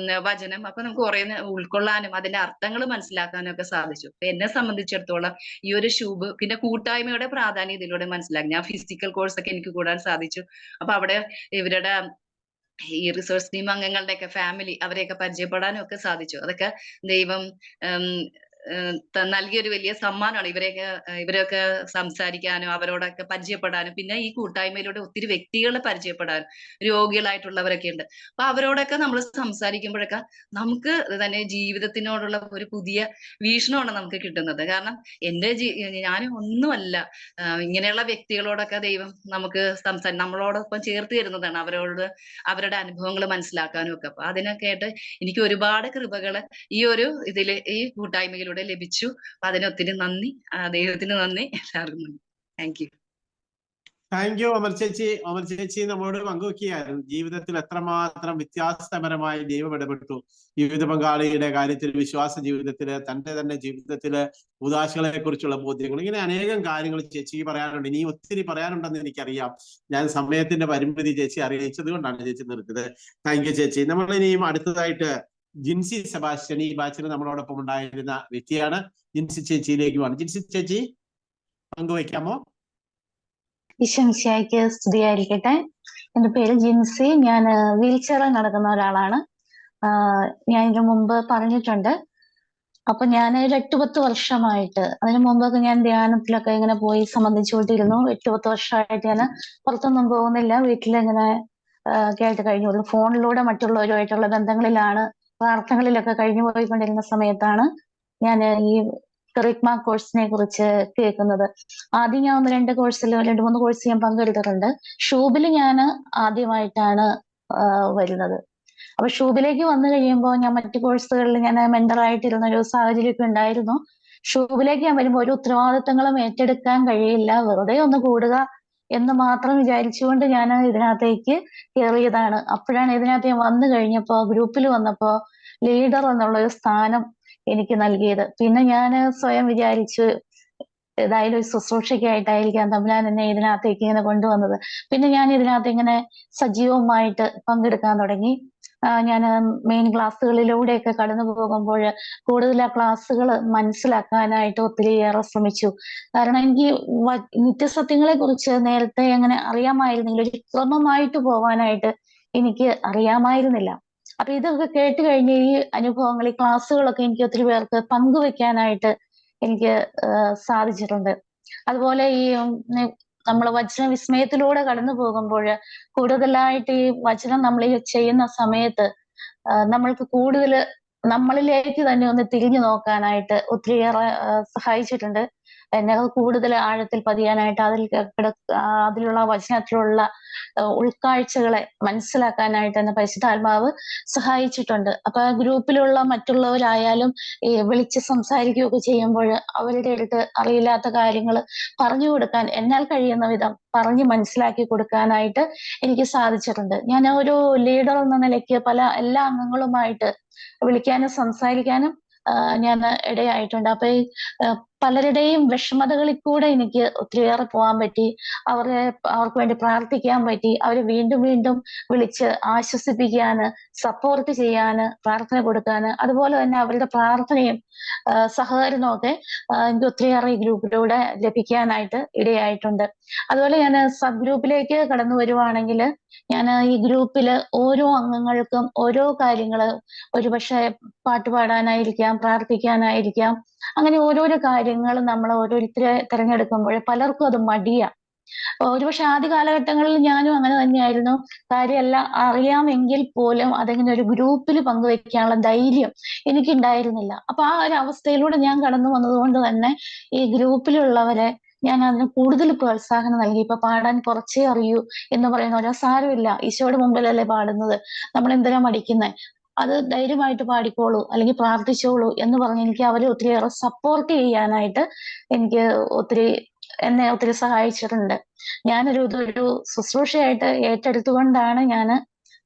വചനം, അപ്പൊ നമുക്ക് കുറെ ഉൾക്കൊള്ളാനും അതിന്റെ അർത്ഥങ്ങൾ മനസ്സിലാക്കാനും ഒക്കെ സാധിച്ചു. എന്നെ സംബന്ധിച്ചിടത്തോളം ഈ ഒരു ഷൂബ് പിന്നെ കൂട്ടായ്മയുടെ പ്രാധാന്യം ഇതിലൂടെ മനസ്സിലാക്കി. ഞാൻ ഫിസിക്കൽ കോഴ്സ് ഒക്കെ എനിക്ക് കൂടാൻ സാധിച്ചു. അപ്പൊ അവിടെ ഇവരുടെ ഈ റിസോഴ്സ് ടീം അംഗങ്ങളുടെ ഒക്കെ ഫാമിലി അവരെയൊക്കെ പരിചയപ്പെടാനും ഒക്കെ സാധിച്ചു. അതൊക്കെ ദൈവം നൽകിയൊരു വലിയ സമ്മാനമാണ് ഇവരെയൊക്കെ സംസാരിക്കാനും അവരോടൊക്കെ പരിചയപ്പെടാനും, പിന്നെ ഈ കൂട്ടായ്മയിലൂടെ ഒത്തിരി വ്യക്തികളെ പരിചയപ്പെടാനും, രോഗികളായിട്ടുള്ളവരൊക്കെ ഉണ്ട്. അപ്പൊ അവരോടൊക്കെ നമ്മൾ സംസാരിക്കുമ്പോഴൊക്കെ നമുക്ക് തന്നെ ജീവിതത്തിനോടുള്ള ഒരു പുതിയ വീക്ഷണമാണ് നമുക്ക് കിട്ടുന്നത്. കാരണം ഞാൻ ഒന്നുമല്ല, ഇങ്ങനെയുള്ള വ്യക്തികളോടൊക്കെ ദൈവം നമുക്ക് നമ്മളോടൊപ്പം ചേർത്ത് തരുന്നതാണ്, അവരുടെ അനുഭവങ്ങൾ മനസ്സിലാക്കാനും ഒക്കെ. അപ്പൊ അതിനൊക്കെ ആയിട്ട് എനിക്ക് ഒരുപാട് കൃപകള് ഈ കൂട്ടായ്മയിലൂടെ ലഭിച്ചു. അപ്പൊ അതിനൊത്തിരി നന്ദി, ദൈവത്തിന് നന്ദി, എല്ലാവർക്കും നന്ദി. Thank you. താങ്ക് യു അമൽ ചേച്ചി. അമൽ ചേച്ചി നമ്മളോട് പങ്കുവെക്കുകയായിരുന്നു ജീവിതത്തിൽ എത്രമാത്രം വ്യത്യാസപരമായി ദൈവം ഇടപെട്ടു. ജീവിത പങ്കാളിയുടെ കാര്യത്തിൽ, വിശ്വാസ ജീവിതത്തില്, തന്റെ തന്നെ ജീവിതത്തില് ഉദാശകളെ കുറിച്ചുള്ള ബോധ്യങ്ങൾ, ഇങ്ങനെ അനേകം കാര്യങ്ങൾ ചേച്ചിക്ക് പറയാനുണ്ട്. ഇനി ഒത്തിരി പറയാനുണ്ടെന്ന് എനിക്കറിയാം. ഞാൻ സമയത്തിന്റെ പരിമിതി ചേച്ചി അറിയിച്ചത് കൊണ്ടാണ് ചേച്ചി നിർത്തിയത്. താങ്ക് യു ചേച്ചി. നമ്മൾ ഇനിയും അടുത്തതായിട്ട് ജിൻസി സെബാസ്റ്റ്യൻ ഈ ബാച്ചിൽ നമ്മളോടൊപ്പം ഉണ്ടായിരുന്ന വ്യക്തിയാണ്. ജിൻസി ചേച്ചിയിലേക്ക് പോവാണ്. ജിൻസി ചേച്ചി പങ്കുവയ്ക്കാമോ? ഈശോമിശിഹായ്ക്ക് സ്തുതിയായിരിക്കട്ടെ. എന്റെ പേര് ജിൻസി. ഞാൻ വീൽ ചെയറിൽ നടക്കുന്ന ഒരാളാണ്. ഞാൻ ഇതിനു മുമ്പ് പറഞ്ഞിട്ടുണ്ട്. അപ്പൊ ഞാൻ ഒരു 8-10 വർഷമായിട്ട്, അതിനു മുമ്പൊക്കെ ഞാൻ ധ്യാനത്തിലൊക്കെ ഇങ്ങനെ പോയി സംബന്ധിച്ചുകൊണ്ടിരുന്നു. 8-10 വർഷമായിട്ട് ഞാൻ പുറത്തൊന്നും പോകുന്നില്ല, വീട്ടിലിങ്ങനെ കേട്ട് കഴിഞ്ഞുള്ളൂ. ഫോണിലൂടെ മറ്റുള്ളവരുമായിട്ടുള്ള ബന്ധങ്ങളിലാണ്, പ്രാർത്ഥനകളിലൊക്കെ കഴിഞ്ഞു പോയിക്കൊണ്ടിരുന്ന സമയത്താണ് ഞാൻ ഈ കെറിഗ്മ കോഴ്സിനെ കുറിച്ച് കേൾക്കുന്നത്. ആദ്യം ഞാൻ 2-3 കോഴ്സ് ഞാൻ പങ്കെടുത്തിട്ടുണ്ട്. ഷൂബിൽ ഞാൻ ആദ്യമായിട്ടാണ് വരുന്നത്. അപ്പൊ ഷൂബിലേക്ക് വന്നു കഴിയുമ്പോൾ ഞാൻ മറ്റു കോഴ്സുകളിൽ ഞാൻ മെന്ററായിട്ടിരുന്ന ഒരു സാഹചര്യമൊക്കെ ഉണ്ടായിരുന്നു. ഷൂബിലേക്ക് ഞാൻ വരുമ്പോൾ ഒരു ഉത്തരവാദിത്തങ്ങളും ഏറ്റെടുക്കാൻ കഴിയില്ല, വെറുതെ ഒന്ന് കൂടുക എന്ന് മാത്രം വിചാരിച്ചുകൊണ്ട് ഞാൻ ഇതിനകത്തേക്ക് കയറിയതാണ്. അപ്പോഴാണ് ഇതിനകത്ത് ഞാൻ വന്നു കഴിഞ്ഞപ്പോ, ഗ്രൂപ്പിൽ വന്നപ്പോ ലീഡർ എന്നുള്ള ഒരു സ്ഥാനം എനിക്ക് നൽകിയത്. പിന്നെ ഞാൻ സ്വയം വിചാരിച്ചു ഏതായാലും ഒരു ശുശ്രൂഷയ്ക്കായിട്ടായിരിക്കാം തമ്പുരാൻ എന്നെ ഇതിനകത്തേക്ക് ഇങ്ങനെ കൊണ്ടുവന്നത്. പിന്നെ ഞാൻ ഇതിനകത്ത് ഇങ്ങനെ സജീവമായിട്ട് പങ്കെടുക്കാൻ തുടങ്ങി. ഞാൻ മെയിൻ ക്ലാസ്സുകളിലൂടെയൊക്കെ കടന്നു പോകുമ്പോൾ കൂടുതൽ ആ ക്ലാസ്സുകൾ മനസ്സിലാക്കാനായിട്ട് ഒത്തിരിയേറെ ശ്രമിച്ചു. കാരണം എനിക്ക് നിത്യസത്യങ്ങളെ കുറിച്ച് നേരത്തെ അങ്ങനെ അറിയാമായിരുന്നെങ്കിൽ ഒരു ക്രമമായിട്ട് പോവാനായിട്ട് എനിക്ക് അറിയാമായിരുന്നില്ല. അപ്പൊ ഇതൊക്കെ കേട്ട് കഴിഞ്ഞ് ഈ അനുഭവങ്ങൾ, ഈ ക്ലാസ്സുകളൊക്കെ എനിക്ക് ഒത്തിരി പേർക്ക് പങ്കുവെക്കാനായിട്ട് എനിക്ക് സാധിച്ചിട്ടുണ്ട്. അതുപോലെ ഈ നമ്മൾ വചന വിസ്മയത്തിലൂടെ കടന്നു പോകുമ്പോൾ കൂടുതലായിട്ട് ഈ വചനം നമ്മൾ ചെയ്യുന്ന സമയത്ത് നമ്മൾക്ക് കൂടുതൽ നമ്മളിലേക്ക് തന്നെ ഒന്ന് തിരിഞ്ഞു നോക്കാനായിട്ട് ഒത്തിരിയേറെ സഹായിച്ചിട്ടുണ്ട്. എന്നെ കൂടുതൽ ആഴത്തിൽ പതിയാനായിട്ട്, അതിലുള്ള വചനത്തിലുള്ള ഉൾക്കാഴ്ചകളെ മനസ്സിലാക്കാനായിട്ട് എന്നെ പരിശുദ്ധാത്മാവ് സഹായിച്ചിട്ടുണ്ട്. അപ്പൊ ഗ്രൂപ്പിലുള്ള മറ്റുള്ളവരായാലും വിളിച്ച് സംസാരിക്കുകയൊക്കെ ചെയ്യുമ്പോൾ അവരുടെ അടുത്ത് അറിയില്ലാത്ത കാര്യങ്ങൾ പറഞ്ഞു കൊടുക്കാൻ, എന്നാൽ കഴിയുന്ന വിധം പറഞ്ഞ് മനസ്സിലാക്കി കൊടുക്കാനായിട്ട് എനിക്ക് സാധിച്ചിട്ടുണ്ട്. ഞാൻ ഒരു ലീഡർ എന്ന നിലയ്ക്ക് എല്ലാ അംഗങ്ങളുമായിട്ട് വിളിക്കാനും സംസാരിക്കാനും ഞാൻ ഇടയായിട്ടുണ്ട്. അപ്പൊ ഈ പലരുടെയും വിഷമതകളിൽ കൂടെ എനിക്ക് ഒത്തിരിയേറെ പോകാൻ പറ്റി. അവർക്ക് വേണ്ടി പ്രാർത്ഥിക്കാൻ പറ്റി. അവരെ വീണ്ടും വീണ്ടും വിളിച്ച് ആശ്വസിപ്പിക്കാന്, സപ്പോർട്ട് ചെയ്യാന്, പ്രാർത്ഥന കൊടുക്കാന്, അതുപോലെ തന്നെ അവരുടെ പ്രാർത്ഥനയും സഹകരണവും ഒക്കെ എനിക്ക് ഒത്തിരിയേറെ ഈ ഗ്രൂപ്പിലൂടെ ലഭിക്കാനായിട്ട് ഇടയായിട്ടുണ്ട്. അതുപോലെ ഞാൻ സബ് ഗ്രൂപ്പിലേക്ക് കടന്നു വരുവാണെങ്കിൽ, ഞാൻ ഈ ഗ്രൂപ്പില് ഓരോ അംഗങ്ങൾക്കും ഓരോ കാര്യങ്ങള്, ഒരുപക്ഷെ പാട്ട് പാടാനായിരിക്കാം, പ്രാർത്ഥിക്കാനായിരിക്കാം, അങ്ങനെ ഓരോരോ കാര്യങ്ങൾ നമ്മൾ ഓരോരുത്തരെ തിരഞ്ഞെടുക്കുമ്പോൾ പലർക്കും അത് മടിയാ. ഒരുപക്ഷെ ആദ്യ കാലഘട്ടങ്ങളിൽ ഞാനും അങ്ങനെ തന്നെയായിരുന്നു. കാര്യമെല്ലാം അറിയാമെങ്കിൽ പോലും അതെങ്ങനെ ഒരു ഗ്രൂപ്പിൽ പങ്കുവെക്കാനുള്ള ധൈര്യം എനിക്കുണ്ടായിരുന്നില്ല. അപ്പൊ ആ ഒരു അവസ്ഥയിലൂടെ ഞാൻ കടന്നു വന്നതുകൊണ്ട് തന്നെ ഈ ഗ്രൂപ്പിലുള്ളവരെ ഞാൻ അതിന് കൂടുതൽ പ്രോത്സാഹനം നൽകി. ഇപ്പൊ പാടാൻ കുറച്ചേ അറിയൂ എന്ന് പറയുന്നവരോ, സാരമില്ല, ഈശോയുടെ മുമ്പിലല്ലേ പാടുന്നത്, നമ്മൾ എന്തിനാ മടിക്കുന്നത്, അത് ധൈര്യമായിട്ട് പാടിക്കോളൂ, അല്ലെങ്കിൽ പ്രാർത്ഥിച്ചോളൂ എന്ന് പറഞ്ഞ് എനിക്ക് അവരെ ഒത്തിരിയേറെ സപ്പോർട്ട് ചെയ്യാനായിട്ട് എന്നെ ഒത്തിരി സഹായിച്ചിട്ടുണ്ട്. ഇതൊരു ശുശ്രൂഷയായിട്ട് ഏറ്റെടുത്തുകൊണ്ടാണ്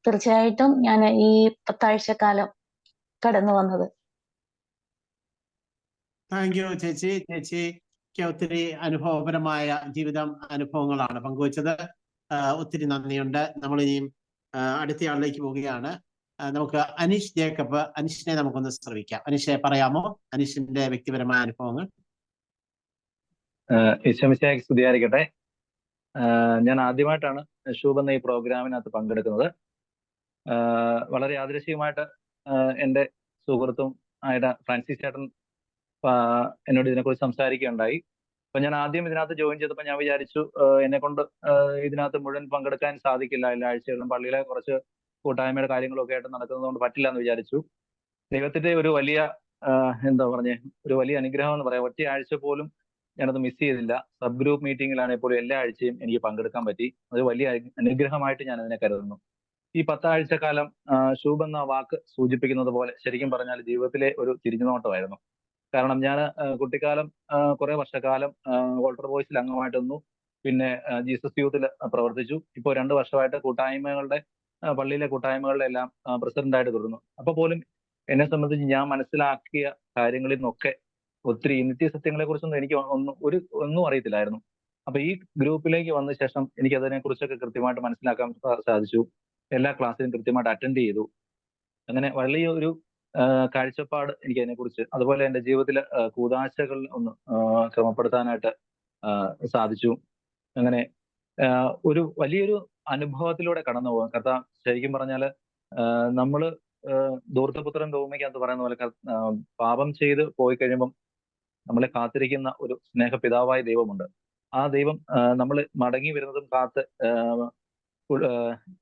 തീർച്ചയായിട്ടും ഞാൻ ഈ 10 ആഴ്ചക്കാലം കടന്നു വന്നത്. താങ്ക് യു ചേച്ചി. ചേച്ചിക്ക് ഒത്തിരി അനുഭവപരമായ അനുഭവങ്ങളാണ് പങ്കുവച്ചത്. ഒത്തിരി നന്ദിയുണ്ട്. നമ്മളിനിയും അടുത്തയാളിലേക്ക് പോവുകയാണ്. നമുക്ക് അനീഷ് ജേക്കബ്, അനീഷിനെ നമുക്കൊന്ന് ശ്രമിക്കാം. അനീഷെ പറയാമോ അനീഷിന്റെ വ്യക്തിപരമായ അനുഭവങ്ങൾ? ഈശോമിശിഹായ്ക്ക് സ്തുതിയായിരിക്കട്ടെ. ഞാൻ ആദ്യമായിട്ടാണ് ഷൂബ് എന്ന ഈ പ്രോഗ്രാമിനകത്ത് പങ്കെടുക്കുന്നത്. വളരെ യാദൃശ്ചികമായിട്ട് എൻ്റെ സുഹൃത്തും ആയിട്ട് ഫ്രാൻസിസ് ചേട്ടൻ എന്നോട് ഇതിനെക്കുറിച്ച് സംസാരിക്കുകയുണ്ടായി. അപ്പൊ ഞാൻ ആദ്യം ഇതിനകത്ത് ജോയിൻ ചെയ്തപ്പോൾ ഞാൻ വിചാരിച്ചു എന്നെ കൊണ്ട് ഇതിനകത്ത് മുഴുവൻ പങ്കെടുക്കാൻ സാധിക്കില്ല. എല്ലാ ആഴ്ചകളിലും പള്ളിയിലെ കുറച്ച് കൂട്ടായ്മയുടെ കാര്യങ്ങളൊക്കെ ആയിട്ട് നടക്കുന്നതുകൊണ്ട് പറ്റില്ല എന്ന് വിചാരിച്ചു. ദൈവത്തിന്റെ ഒരു വലിയ എന്താ പറഞ്ഞേ, ഒരു വലിയ അനുഗ്രഹം എന്ന് പറയാം. ഒറ്റ ആഴ്ച പോലും ഞാനത് മിസ് ചെയ്തില്ല. സബ് ഗ്രൂപ്പ് മീറ്റിംഗിലാണെങ്കിൽ പോലും എല്ലാ ആഴ്ചയും എനിക്ക് പങ്കെടുക്കാൻ പറ്റി. അത് വലിയ അനുഗ്രഹമായിട്ട് ഞാൻ അതിനെ കരുതുന്നു. ഈ 10 ആഴ്ചക്കാലം ശൂബ് എന്ന വാക്ക് സൂചിപ്പിക്കുന്നത് പോലെ ശരിക്കും പറഞ്ഞാൽ ജീവിതത്തിലെ ഒരു തിരിഞ്ഞുനോട്ടമായിരുന്നു. കാരണം ഞാൻ കുട്ടിക്കാലം കുറെ വർഷക്കാലം വോൾട്ടർ ബോയ്സിൽ അംഗമായിട്ട് നിന്നു. പിന്നെ ജീസസ് യൂത്തിൽ പ്രവർത്തിച്ചു. ഇപ്പോൾ 2 വർഷമായിട്ട് കൂട്ടായ്മകളുടെ പള്ളിയിലെ കൂട്ടായ്മകളുടെ എല്ലാം പ്രസിഡന്റായിട്ട് തുടരുന്നു. അപ്പൊ പോലും എന്നെ സംബന്ധിച്ച് ഞാൻ മനസ്സിലാക്കിയ കാര്യങ്ങളിൽ നിന്നൊക്കെ ഒത്തിരി നിത്യസത്യങ്ങളെ കുറിച്ചൊന്നും എനിക്ക് ഒന്നും അറിയത്തില്ലായിരുന്നു. അപ്പൊ ഈ ഗ്രൂപ്പിലേക്ക് വന്ന ശേഷം എനിക്ക് അതിനെ കുറിച്ചൊക്കെ കൃത്യമായിട്ട് മനസ്സിലാക്കാൻ സാധിച്ചു. എല്ലാ ക്ലാസ്സിലും കൃത്യമായിട്ട് അറ്റൻഡ് ചെയ്തു. അങ്ങനെ വലിയൊരു കാഴ്ചപ്പാട് എനിക്ക് അതിനെക്കുറിച്ച്, അതുപോലെ എൻ്റെ ജീവിതത്തിലെ കൂദാശകൾ ഒന്ന് ക്രമപ്പെടുത്താനായിട്ട് സാധിച്ചു. അങ്ങനെ ഒരു വലിയൊരു അനുഭവത്തിലൂടെ കടന്നു പോകാം. കർത്താവ് ശരിക്കും പറഞ്ഞാല് നമ്മള് ധൂർത്തപുത്രൻ ഉപമയ്ക്കകത്ത് പറയുന്ന പോലെ പാപം ചെയ്ത് പോയി കഴിയുമ്പം നമ്മളെ കാത്തിരിക്കുന്ന ഒരു സ്നേഹപിതാവായ ദൈവമുണ്ട്. ആ ദൈവം നമ്മൾ മടങ്ങി വരുന്നതും കാത്ത്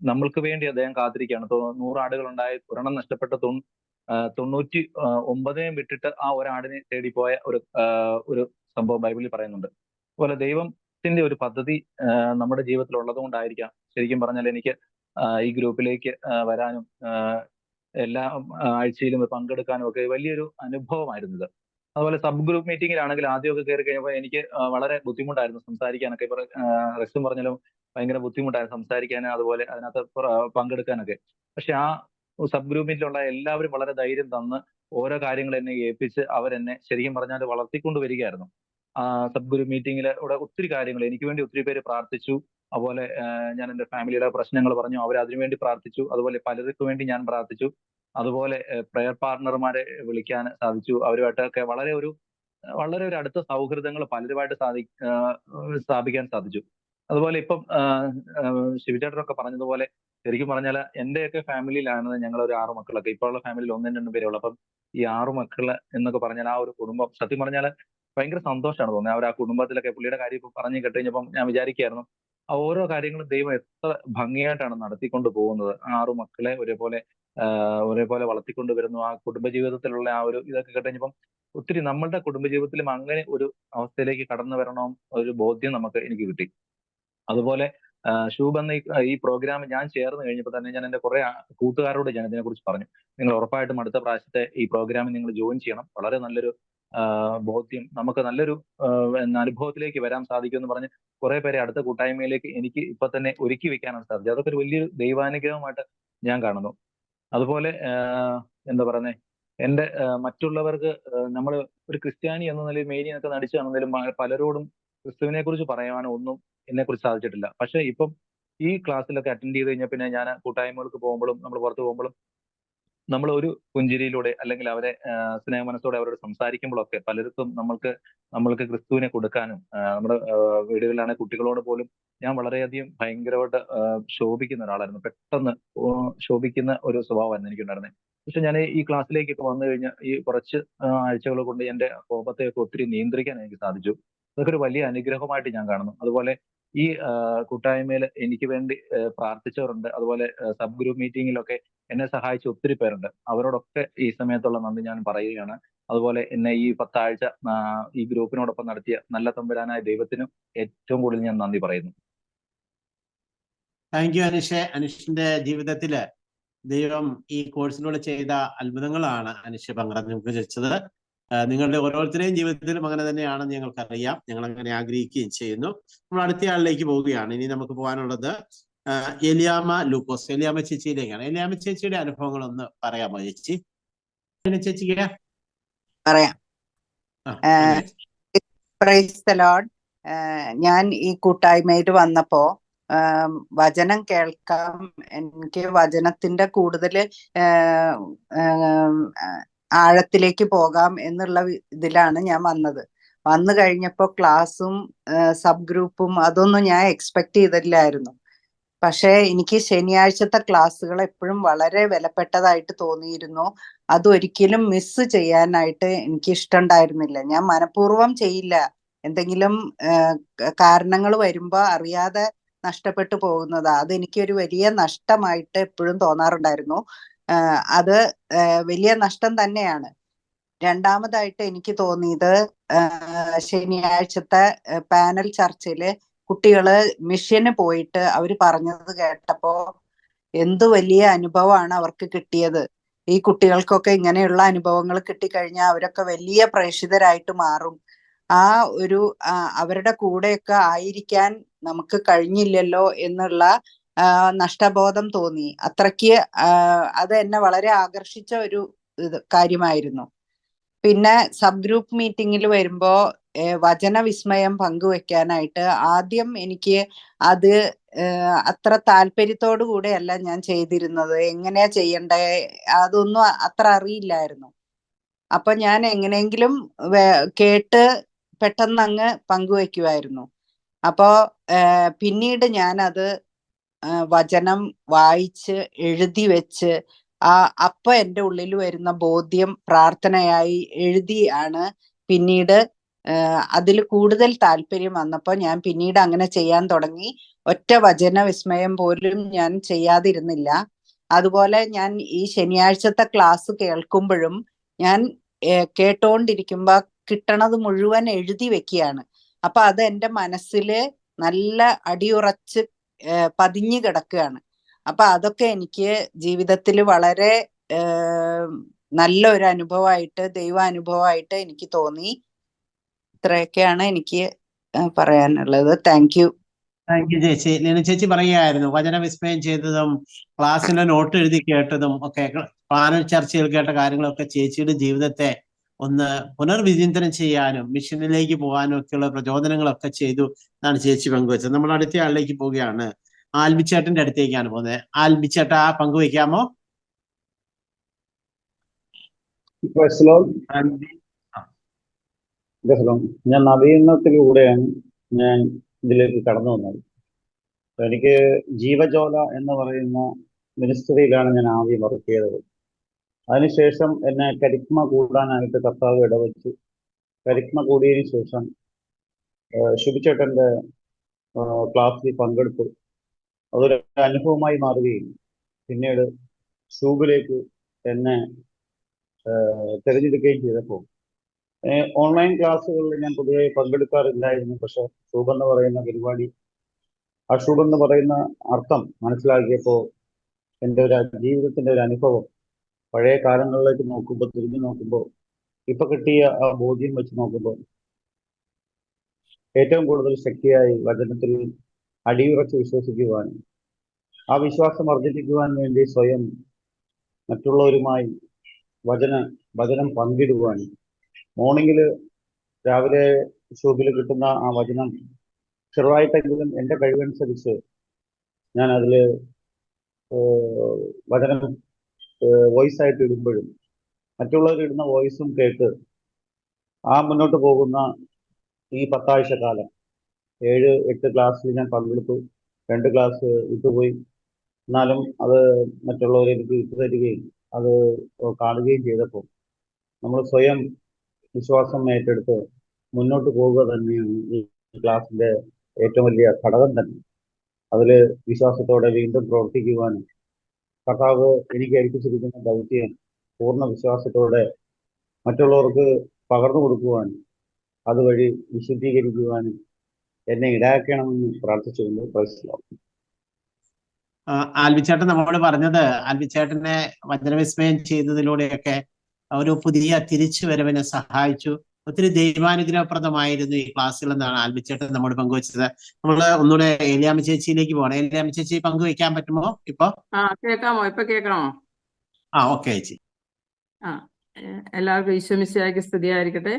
നമ്മൾക്ക് വേണ്ടി അദ്ദേഹം കാത്തിരിക്കുകയാണ്. 100 ആടുകൾ ഉണ്ടായി, ഒരെണ്ണം നഷ്ടപ്പെട്ട 99 വിട്ടിട്ട് ആ ഒരാടിനെ തേടിപ്പോയ ഒരു സംഭവം ബൈബിളിൽ പറയുന്നുണ്ട്. അതുപോലെ ദൈവത്തിന്റെ ഒരു പദ്ധതി നമ്മുടെ ജീവിതത്തിൽ ഉള്ളത് കൊണ്ടായിരിക്കാം ശരിക്കും പറഞ്ഞാൽ എനിക്ക് ഈ ഗ്രൂപ്പിലേക്ക് വരാനും എല്ലാ ആഴ്ചയിലും പങ്കെടുക്കാനും ഒക്കെ വലിയൊരു അനുഭവമായിരുന്നു ഇത്. അതുപോലെ സബ് ഗ്രൂപ്പ് മീറ്റിംഗിലാണെങ്കിൽ ആദ്യമൊക്കെ കയറി കഴിഞ്ഞപ്പോൾ എനിക്ക് വളരെ ബുദ്ധിമുട്ടായിരുന്നു സംസാരിക്കാനൊക്കെ. ഇപ്പൊ റെസ്റ്റും പറഞ്ഞാലും ഭയങ്കര ബുദ്ധിമുട്ടായിരുന്നു സംസാരിക്കാനും അതുപോലെ അതിനകത്ത് പങ്കെടുക്കാനൊക്കെ. പക്ഷെ ആ സബ് ഗ്രൂപ്പ് മീറ്റിലുള്ള എല്ലാവരും വളരെ ധൈര്യം തന്ന് ഓരോ കാര്യങ്ങൾ എന്നെ ഏൽപ്പിച്ച് അവരെന്നെ ശരിക്കും പറഞ്ഞാൽ വളർത്തിക്കൊണ്ട് വരികയായിരുന്നു. സബ് ഗ്രൂപ്പ് മീറ്റിംഗിൽ ഇവിടെ ഒത്തിരി കാര്യങ്ങൾ എനിക്ക് വേണ്ടി ഒത്തിരി പേര് പ്രാർത്ഥിച്ചു. അതുപോലെ ഞാൻ എൻ്റെ ഫാമിലിയുടെ പ്രശ്നങ്ങൾ പറഞ്ഞു, അവർ അതിനുവേണ്ടി പ്രാർത്ഥിച്ചു. അതുപോലെ പലർക്ക് വേണ്ടി ഞാൻ പ്രാർത്ഥിച്ചു. അതുപോലെ പ്രെയർ പാർട്ണർമാരെ വിളിക്കാൻ സാധിച്ചു. അവരുമായിട്ടൊക്കെ വളരെ ഒരു അടുത്ത സൗഹൃദങ്ങൾ പലരുമായിട്ട് സ്ഥാപിക്കാൻ സാധിച്ചു. അതുപോലെ ഇപ്പം ശിവചേട്ടനൊക്കെ പറഞ്ഞതുപോലെ ശരിക്കും പറഞ്ഞാൽ എന്റെയൊക്കെ ഫാമിലിയിലാണ് ഞങ്ങൾ ഒരു 6 മക്കളൊക്കെ. ഇപ്പോൾ ഉള്ള ഫാമിലിയിൽ 1-2 പേരേ ഉള്ളൂ. അപ്പം ഈ 6 മക്കള് എന്നൊക്കെ പറഞ്ഞാൽ ആ ഒരു കുടുംബം സത്യം പറഞ്ഞാൽ ഭയങ്കര സന്തോഷമാണ് തോന്നുന്നത്. അവർ ആ കുടുംബത്തിലൊക്കെ പുള്ളിയുടെ കാര്യം ഇപ്പൊ പറഞ്ഞു കേട്ടുകഴിഞ്ഞപ്പം ഞാൻ വിചാരിക്കുകയായിരുന്നു ആ ഓരോ കാര്യങ്ങളും ദൈവം എത്ര ഭംഗിയായിട്ടാണ് നടത്തിക്കൊണ്ട് പോകുന്നത്. 6 മക്കളെ ഒരേപോലെ വളർത്തിക്കൊണ്ട് വരുന്നു. ആ കുടുംബജീവിതത്തിലുള്ള ആ ഒരു ഇതൊക്കെ കേട്ടുകഴിഞ്ഞപ്പം ഒത്തിരി നമ്മളുടെ കുടുംബജീവിതത്തിലും അങ്ങനെ ഒരു അവസ്ഥയിലേക്ക് കടന്നു വരണം ഒരു ബോധ്യം എനിക്ക് കിട്ടി. അതുപോലെ ശൂബ് എന്ന ഈ പ്രോഗ്രാം ഞാൻ ചേർന്ന് കഴിഞ്ഞപ്പോൾ തന്നെ ഞാൻ എൻ്റെ കുറെ കൂട്ടുകാരോട് ഞാൻ ഇതിനെക്കുറിച്ച് പറഞ്ഞു. നിങ്ങൾ ഉറപ്പായിട്ടും അടുത്ത പ്രാവശ്യത്തെ ഈ പ്രോഗ്രാമിൽ നിങ്ങൾ ജോയിൻ ചെയ്യണം. വളരെ നല്ലൊരു ബോധ്യം, നമുക്ക് നല്ലൊരു അനുഭവത്തിലേക്ക് വരാൻ സാധിക്കും എന്ന് പറഞ്ഞ് കുറെ പേരെ അടുത്ത കൂട്ടായ്മയിലേക്ക് എനിക്ക് ഇപ്പൊ തന്നെ ഒരുക്കി വെക്കാനാണ് സാധിച്ചത്. അതൊക്കെ ഒരു വലിയൊരു ദൈവാനുഗ്രഹമായിട്ട് ഞാൻ കാണുന്നു. അതുപോലെ എന്താ പറയുന്നത്, എൻ്റെ മറ്റുള്ളവർക്ക് നമ്മൾ ഒരു ക്രിസ്ത്യാനി എന്ന നിലയിൽ മേനിയൊക്കെ നടിച്ചു കാണുന്നതിലും പലരോടും ക്രിസ്തുവിനെ കുറിച്ച് പറയാനോ ഒന്നും എന്നെ കുറിച്ച് സാധിച്ചിട്ടില്ല. പക്ഷെ ഇപ്പം ഈ ക്ലാസ്സിലൊക്കെ അറ്റൻഡ് ചെയ്ത് കഴിഞ്ഞാൽ പിന്നെ ഞാൻ കൂട്ടായ്മകൾക്ക് പോകുമ്പോഴും നമ്മൾ പുറത്ത് പോകുമ്പോഴും നമ്മൾ ഒരു പുഞ്ചിരിയിലൂടെ അല്ലെങ്കിൽ അവരെ സ്നേഹമനസ്സോടെ അവരോട് സംസാരിക്കുമ്പോഴൊക്കെ പലർക്കും നമ്മൾക്ക് ക്രിസ്തുവിനെ കൊടുക്കാനും നമ്മുടെ വീടുകളിലാണെങ്കിൽ കുട്ടികളോട് പോലും ഞാൻ വളരെയധികം ഭയങ്കരമായിട്ട് ശോഭിക്കുന്ന ഒരാളായിരുന്നു. പെട്ടെന്ന് ശോഭിക്കുന്ന ഒരു സ്വഭാവമായിരുന്നു എനിക്കുണ്ടായിരുന്നത്. പക്ഷെ ഞാൻ ഈ ക്ലാസ്സിലേക്കൊക്കെ വന്നു കഴിഞ്ഞാൽ ഈ കുറച്ച് ആഴ്ചകൾ കൊണ്ട് എൻ്റെ കോപത്തെയൊക്കെ ഒത്തിരി നിയന്ത്രിക്കാൻ എനിക്ക് സാധിച്ചു. അതൊക്കെ ഒരു വലിയ അനുഗ്രഹമായിട്ട് ഞാൻ കാണുന്നു. അതുപോലെ ഈ കൂട്ടായ്മയിൽ എനിക്ക് വേണ്ടി പ്രാർത്ഥിച്ചവരുണ്ട്. അതുപോലെ സബ് ഗ്രൂപ്പ് മീറ്റിങ്ങിലൊക്കെ എന്നെ സഹായിച്ച ഒത്തിരി പേരുണ്ട്. അവരോടൊക്കെ ഈ സമയത്തുള്ള നന്ദി ഞാൻ പറയുകയാണ്. അതുപോലെ എന്നെ ഈ 10 ആഴ്ച ഈ ഗ്രൂപ്പിനോടൊപ്പം നടത്തിയ നല്ല തമ്പുരാനായ ദൈവത്തിനും ഏറ്റവും കൂടുതൽ ഞാൻ നന്ദി പറയുന്നു. Thank you Aneesh. അനീഷിന്റെ ജീവിതത്തില് ദൈവം ഈ കോഴ്സിലൂടെ ചെയ്ത അത്ഭുതങ്ങളാണ് അനീഷ് പങ്കുവച്ചത്. നിങ്ങളുടെ ഓരോരുത്തരെയും ജീവിതത്തിലും അങ്ങനെ തന്നെയാണെന്ന് ഞങ്ങൾക്കറിയാം. ഞങ്ങൾ അങ്ങനെ ആഗ്രഹിക്കുകയും ചെയ്യുന്നു. നമ്മൾ അടുത്ത ആളിലേക്ക് പോവുകയാണ്. ഇനി നമുക്ക് പോകാനുള്ളത് എലിയാമ്മ ലൂക്കോസ്. എലിയാമ്മ ചേച്ചിയിലേക്കാണ്. എലിയാമ്മ ചേച്ചിയുടെ അനുഭവങ്ങൾ ഒന്ന് പറയാമോ ചേച്ചി? ചേച്ചിക്ക് പറയാം. Price the Lord. ഞാൻ ഈ കൂട്ടായ്മയിൽ വന്നപ്പോ വചനം കേൾക്കാം, എനിക്ക് വചനത്തിന്റെ കൂടുതൽ ആഴത്തിലേക്ക് പോകാം എന്നുള്ള ഇതിലാണ് ഞാൻ വന്നത്. വന്നു കഴിഞ്ഞപ്പോൾ ക്ലാസ്സും സബ് ഗ്രൂപ്പും അതൊന്നും ഞാൻ എക്സ്പെക്ട് ചെയ്തില്ലായിരുന്നു. പക്ഷേ എനിക്ക് ശനിയാഴ്ചത്തെ ക്ലാസ്സുകൾ എപ്പോഴും വളരെ വിലപ്പെട്ടതായിട്ട് തോന്നിയിരുന്നു. അതൊരിക്കലും മിസ് ചെയ്യാനായിട്ട് എനിക്ക് ഇഷ്ടമുണ്ടായിരുന്നില്ല. ഞാൻ മനഃപൂർവ്വം ചെയ്യില്ല. എന്തെങ്കിലും കാരണങ്ങൾ വരുമ്പോ അറിയാതെ നഷ്ടപ്പെട്ടു പോകുന്നതാ. അതെനിക്കൊരു വലിയ നഷ്ടമായിട്ട് എപ്പോഴും തോന്നാറുണ്ടായിരുന്നു. അത് വലിയ നഷ്ടം തന്നെയാണ്. രണ്ടാമതായിട്ട് എനിക്ക് തോന്നിയത് ശനിയാഴ്ചത്തെ പാനൽ ചർച്ചയില് കുട്ടികള് മിഷന് പോയിട്ട് അവര് പറഞ്ഞത് കേട്ടപ്പോ എന്തു വലിയ അനുഭവമാണ് അവർക്ക് കിട്ടിയത്. ഈ കുട്ടികൾക്കൊക്കെ ഇങ്ങനെയുള്ള അനുഭവങ്ങൾ കിട്ടിക്കഴിഞ്ഞാൽ അവരൊക്കെ വലിയ പ്രേക്ഷിതരായിട്ട് മാറും. ആ ഒരു അവരുടെ കൂടെയൊക്കെ ആയിരിക്കാൻ നമുക്ക് കഴിഞ്ഞില്ലല്ലോ എന്നുള്ള നഷ്ടബോധം തോന്നി. അത്രയ്ക്ക് അത് എന്നെ വളരെ ആകർഷിച്ച ഒരു കാര്യമായിരുന്നു. പിന്നെ സബ് ഗ്രൂപ്പ് മീറ്റിംഗിൽ വരുമ്പോ വചന വിസ്മയം പങ്കുവെക്കാനായിട്ട് ആദ്യം എനിക്ക് അത് അത്ര താല്പര്യത്തോടു കൂടെയല്ല ഞാൻ ചെയ്തിരുന്നത്. എങ്ങനെയാ ചെയ്യണ്ടേ അതൊന്നും അത്ര അറിയില്ലായിരുന്നു. അപ്പൊ ഞാൻ എങ്ങനെയെങ്കിലും കേട്ട് പെട്ടെന്ന് അങ്ങ് പങ്കുവെക്കുമായിരുന്നു. അപ്പോ പിന്നീട് ഞാനത് വചനം വായിച്ച് എഴുതി വെച്ച് അപ്പൊ എൻ്റെ ഉള്ളിൽ വരുന്ന ബോധ്യം പ്രാർത്ഥനയായി എഴുതി ആണ് പിന്നീട് അതിൽ കൂടുതൽ താല്പര്യം വന്നപ്പോ ഞാൻ പിന്നീട് അങ്ങനെ ചെയ്യാൻ തുടങ്ങി. ഒറ്റ വചന വിസ്മയം പോലും ഞാൻ ചെയ്യാതിരുന്നില്ല. അതുപോലെ ഞാൻ ഈ ശനിയാഴ്ചത്തെ ക്ലാസ് കേൾക്കുമ്പോഴും ഞാൻ കേട്ടോണ്ടിരിക്കുമ്പോ കിട്ടണത് മുഴുവൻ എഴുതി വെക്കുകയാണ്. അപ്പൊ അത് എൻ്റെ മനസ്സില് നല്ല അടിയുറച്ച് പതിഞ്ഞു കിടക്കുകയാണ്. അപ്പൊ അതൊക്കെ എനിക്ക് ജീവിതത്തിൽ വളരെ നല്ലൊരു അനുഭവമായിട്ട് ദൈവാനുഭവമായിട്ട് എനിക്ക് തോന്നി. ഇത്രയൊക്കെയാണ് എനിക്ക് പറയാനുള്ളത്. Thank you. താങ്ക് യു ചേച്ചി. ലീന ചേച്ചി പറയുകയായിരുന്നു വചന വിസ്മയം ചെയ്തതും ക്ലാസ്സിലെ നോട്ട് എഴുതി കേട്ടതും ഒക്കെ പാനൽ ചർച്ചയിൽ കേട്ട കാര്യങ്ങളൊക്കെ ചേച്ചിയുടെ ജീവിതത്തെ ഒന്ന് പുനർവിചിന്തനം ചെയ്യാനും മിഷനിലേക്ക് പോകാനും ഒക്കെയുള്ള പ്രചോദനങ്ങളൊക്കെ ചെയ്തു എന്നാണ് ചേച്ചി പങ്കുവച്ചത്. നമ്മൾ അടുത്ത ആളിലേക്ക് പോവുകയാണ്. ആൽബിച്ചേട്ടന്റെ അടുത്തേക്കാണ് പോകുന്നത്. ആൽബിച്ചേട്ടാ പങ്കുവെക്കാമോ? ഞാൻ നവീകരണത്തിലൂടെയാണ് ഞാൻ ഇതിലേക്ക് കടന്നു വന്നത്. എനിക്ക് ജീവജോല എന്ന് പറയുന്ന മിനിസ്ട്രിയിലാണ് ഞാൻ ആദ്യം വർക്ക് ചെയ്തത്. അതിനുശേഷം എന്നെ കരിക്മ കൂടാനായിട്ട് കർത്താവ് ഇടവെച്ചു. കരിക്മ കൂടിയതിനു ശേഷം ശുഭിച്ചേട്ടൻ്റെ ക്ലാസ്സിൽ പങ്കെടുത്തു. അതൊരു അനുഭവമായി മാറുകയും പിന്നീട് ഷൂബിലേക്ക് എന്നെ തിരഞ്ഞെടുക്കുകയും ചെയ്തപ്പോൾ ഓൺലൈൻ ക്ലാസ്സുകളിൽ ഞാൻ പൊതുവെ പങ്കെടുക്കാറില്ലായിരുന്നു. പക്ഷെ ഷൂബ് എന്ന് പറയുന്ന പരിപാടി, ആ ഷൂബ് എന്ന് പറയുന്ന അർത്ഥം മനസ്സിലാക്കിയപ്പോൾ എൻ്റെ ഒരു ജീവിതത്തിൻ്റെ ഒരു അനുഭവം പഴയ കാലങ്ങളിലേക്ക് നോക്കുമ്പോൾ, തിരിഞ്ഞു നോക്കുമ്പോൾ, ഇപ്പൊ കിട്ടിയ ആ ബോധ്യം വെച്ച് നോക്കുമ്പോൾ ഏറ്റവും കൂടുതൽ ശക്തിയായി വചനത്തിൽ അടിയുറച്ച് വിശ്വസിക്കുവാനും ആ വിശ്വാസം വർദ്ധിപ്പിക്കുവാൻ വേണ്ടി സ്വയം മറ്റുള്ളവരുമായി വചനം പങ്കിടുവാനും മോർണിംഗിൽ രാവിലെ ഷൂബിൽ കിട്ടുന്ന ആ വചനം ചെറുതായിട്ടെങ്കിലും എൻ്റെ കഴിവനുസരിച്ച് ഞാൻ അതിൽ വചനം വോയിസ് ആയിട്ട് ഇടുമ്പോഴും മറ്റുള്ളവർ ഇടുന്ന വോയിസും കേട്ട് ആ മുന്നോട്ട് പോകുന്ന ഈ 10 ആഴ്ചക്കാലം 7-8 ക്ലാസ്സിൽ ഞാൻ പങ്കെടുത്തു. 2 ക്ലാസ് വിട്ടുപോയി. എന്നാലും അത് മറ്റുള്ളവരെ എനിക്ക് വിട്ടുതരികയും അത് കാണുകയും ചെയ്തപ്പോൾ നമ്മൾ സ്വയം വിശ്വാസം ഏറ്റെടുത്ത് മുന്നോട്ട് പോവുക തന്നെയാണ് ഈ ക്ലാസ്സിൻ്റെ ഏറ്റവും വലിയ ഘടകം തന്നെ. അതിൽ വിശ്വാസത്തോടെ വീണ്ടും പ്രവർത്തിക്കുവാനും കർത്താവ് എനിക്ക് ഏൽപ്പിച്ചിരിക്കുന്ന ദൗത്യം പൂർണ്ണ വിശ്വാസത്തോടെ മറ്റുള്ളവർക്ക് പകർന്നു കൊടുക്കുവാനും അതുവഴി വിശുദ്ധീകരിക്കുവാനും എന്നെ ഇടയാക്കണമെന്ന് പ്രാർത്ഥിച്ചുകൊണ്ട് പ്രവേശിച്ചു. ആൽബിച്ചേട്ടൻ നമ്മോട് പറഞ്ഞത് ആൽബിച്ചേട്ടനെ വചനവിസ്മയം ചെയ്തതിലൂടെയൊക്കെ ഒരു പുതിയ തിരിച്ചുവരവിനെ സഹായിച്ചു. ഒത്തിരി ദൈവാനുഗ്രഹപ്രദമായിരുന്നു ഈ ക്ലാസ്സുകൾ എന്നാണ് ആൽബിച്ചേട്ടൻ നമ്മോട് പങ്കുവച്ചത്. നമ്മള് ഒന്നുകൂടെ ഏലിയാമ്മ ചേച്ചിയിലേക്ക് പോകണം. ഏലിയാമ്മ ചേച്ചി പങ്കുവെക്കാൻ പറ്റുമോ ഇപ്പൊ? കേൾക്കാമോ? ഇപ്പൊ കേൾക്കണമോ? ഓക്കെ ചേച്ചി. എല്ലാവർക്കും ഈശോമിശിഹായ്ക്ക് സ്തുതിയായിരിക്കട്ടെ.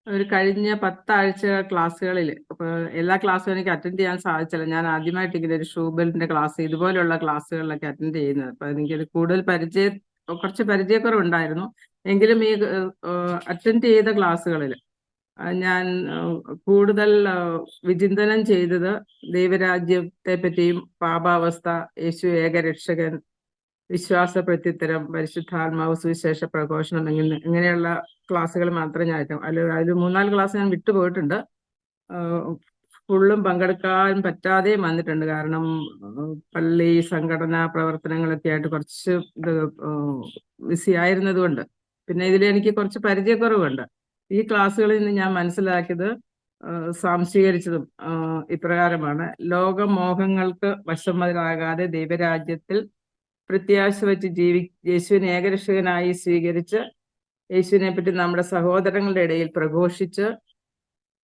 ഒരു കഴിഞ്ഞ 10 ആഴ്ച ക്ലാസ്സുകളിൽ എല്ലാ ക്ലാസ്സും എനിക്ക് അറ്റൻഡ് ചെയ്യാൻ സാധിച്ചില്ല. ഞാൻ ആദ്യമായിട്ട് ഇങ്ങനെ ഒരു ഷൂബലിന്റെ ക്ലാസ് ഇതുപോലെയുള്ള ക്ലാസ്സുകളിലൊക്കെ അറ്റൻഡ് ചെയ്യുന്നത്. അപ്പൊ എനിക്കത് കൂടുതൽ കുറച്ച് പരിചയക്കുറവുണ്ടായിരുന്നു. എങ്കിലും ഈ അറ്റൻഡ് ചെയ്ത ക്ലാസ്സുകളിൽ ഞാൻ കൂടുതൽ വിചിന്തനം ചെയ്തത് ദൈവരാജ്യത്തെ പറ്റിയും പാപാവസ്ഥ, യേശു ഏകരക്ഷകൻ, വിശ്വാസ പ്രത്യുത്തരം, പരിശുദ്ധാത്മാവ്, സുവിശേഷ പ്രഘോഷണം ഇങ്ങനെയുള്ള ക്ലാസ്സുകൾ മാത്രമേ ഞാൻ അതിൽ 3-4 ക്ലാസ് ഞാൻ വിട്ടുപോയിട്ടുണ്ട്. ഫുള്ളും പങ്കെടുക്കാൻ പറ്റാതെ വന്നിട്ടുണ്ട്. കാരണം പള്ളി സംഘടനാ പ്രവർത്തനങ്ങളൊക്കെ ആയിട്ട് കുറച്ച് ഇത് ബിസി ആയിരുന്നത് കൊണ്ട്. പിന്നെ ഇതിൽ എനിക്ക് കുറച്ച് പരിചയക്കുറവുണ്ട്. ഈ ക്ലാസ്സുകളിൽ നിന്ന് ഞാൻ മനസ്സിലാക്കിയത് സാംശീകരിച്ചതും ഇപ്രകാരമാണ്: ലോകമോഹങ്ങൾക്ക് വശംവദരാകാതെ ദൈവരാജ്യത്തിൽ പ്രത്യാശ വെച്ച് യേശുവിനെ ഏകരക്ഷകനായി സ്വീകരിച്ച് യേശുവിനെ പറ്റി നമ്മുടെ സഹോദരങ്ങളുടെ ഇടയിൽ പ്രഘോഷിച്ച്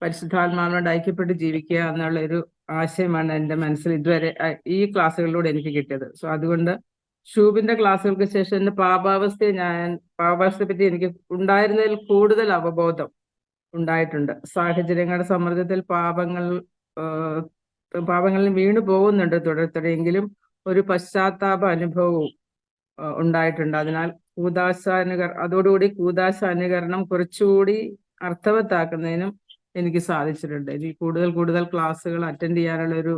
പരിശുദ്ധാത്മാവിനോട് ഐക്യപ്പെട്ട് ജീവിക്കുക എന്നുള്ള ഒരു ആശയമാണ് എൻ്റെ മനസ്സിൽ ഇതുവരെ ഈ ക്ലാസ്സുകളിലൂടെ എനിക്ക് കിട്ടിയത്. സോ അതുകൊണ്ട് ഷൂബിന്റെ ക്ലാസ്സുകൾക്ക് ശേഷം എൻ്റെ പാപാവസ്ഥയെ പറ്റി എനിക്ക് ഉണ്ടായിരുന്നതിൽ കൂടുതൽ അവബോധം ഉണ്ടായിട്ടുണ്ട്. സാഹചര്യങ്ങളുടെ സമ്മർദ്ദത്തിൽ പാപങ്ങളിൽ വീണു പോകുന്നുണ്ട് തുടർച്ചയെങ്കിലും ഒരു പശ്ചാത്താപ അനുഭവവും ഉണ്ടായിട്ടുണ്ട്. അതിനാൽ അതോടുകൂടി കൂദാശാനുകരണം കുറച്ചുകൂടി അർത്ഥവത്താക്കുന്നതിനും എനിക്ക് സാധിച്ചിട്ടുണ്ട്. എനിക്ക് കൂടുതൽ ക്ലാസ്സുകൾ അറ്റൻഡ് ചെയ്യാനുള്ള ഒരു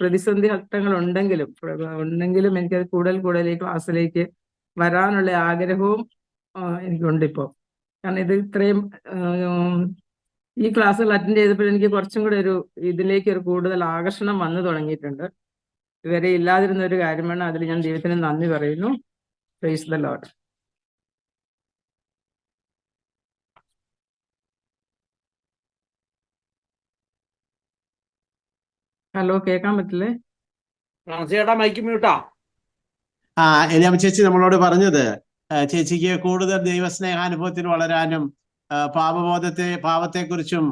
പ്രതിസന്ധി ഘട്ടങ്ങൾ ഉണ്ടെങ്കിലും എനിക്കത് കൂടുതൽ ഈ ക്ലാസ്സിലേക്ക് വരാനുള്ള ആഗ്രഹവും എനിക്കുണ്ട് ഇപ്പോൾ. കാരണം ഇത് ഇത്രയും ഈ ക്ലാസ്സുകൾ അറ്റൻഡ് ചെയ്തപ്പോൾ എനിക്ക് കുറച്ചും കൂടെ ഇതിലേക്ക് ഒരു കൂടുതൽ ആകർഷണം വന്നു തുടങ്ങിയിട്ടുണ്ട്. ഇതുവരെ ഇല്ലാതിരുന്ന ഒരു കാര്യമാണ്. അതിൽ ഞാൻ ദൈവത്തിന് നന്ദി പറയുന്നു. Praise the Lord. ഹലോ, കേൾക്കാൻ പറ്റില്ലേ? ചേട്ടാ മൈക്ക് മ്യൂട്ടാ. എലിയാമ്മ ചേച്ചി നമ്മളോട് പറഞ്ഞത് ചേച്ചിക്ക് കൂടുതൽ ദൈവസ്നേഹാനുഭവത്തിൽ വളരാനും പാവത്തെക്കുറിച്ചും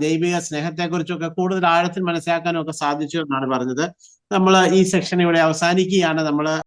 ദൈവിക സ്നേഹത്തെക്കുറിച്ചും ഒക്കെ കൂടുതൽ ആഴത്തിൽ മനസ്സിലാക്കാനും ഒക്കെ സാധിച്ചു എന്നാണ് പറഞ്ഞത്. നമ്മൾ ഈ സെക്ഷൻ ഇവിടെ അവസാനിക്കുകയാണ്. നമ്മൾ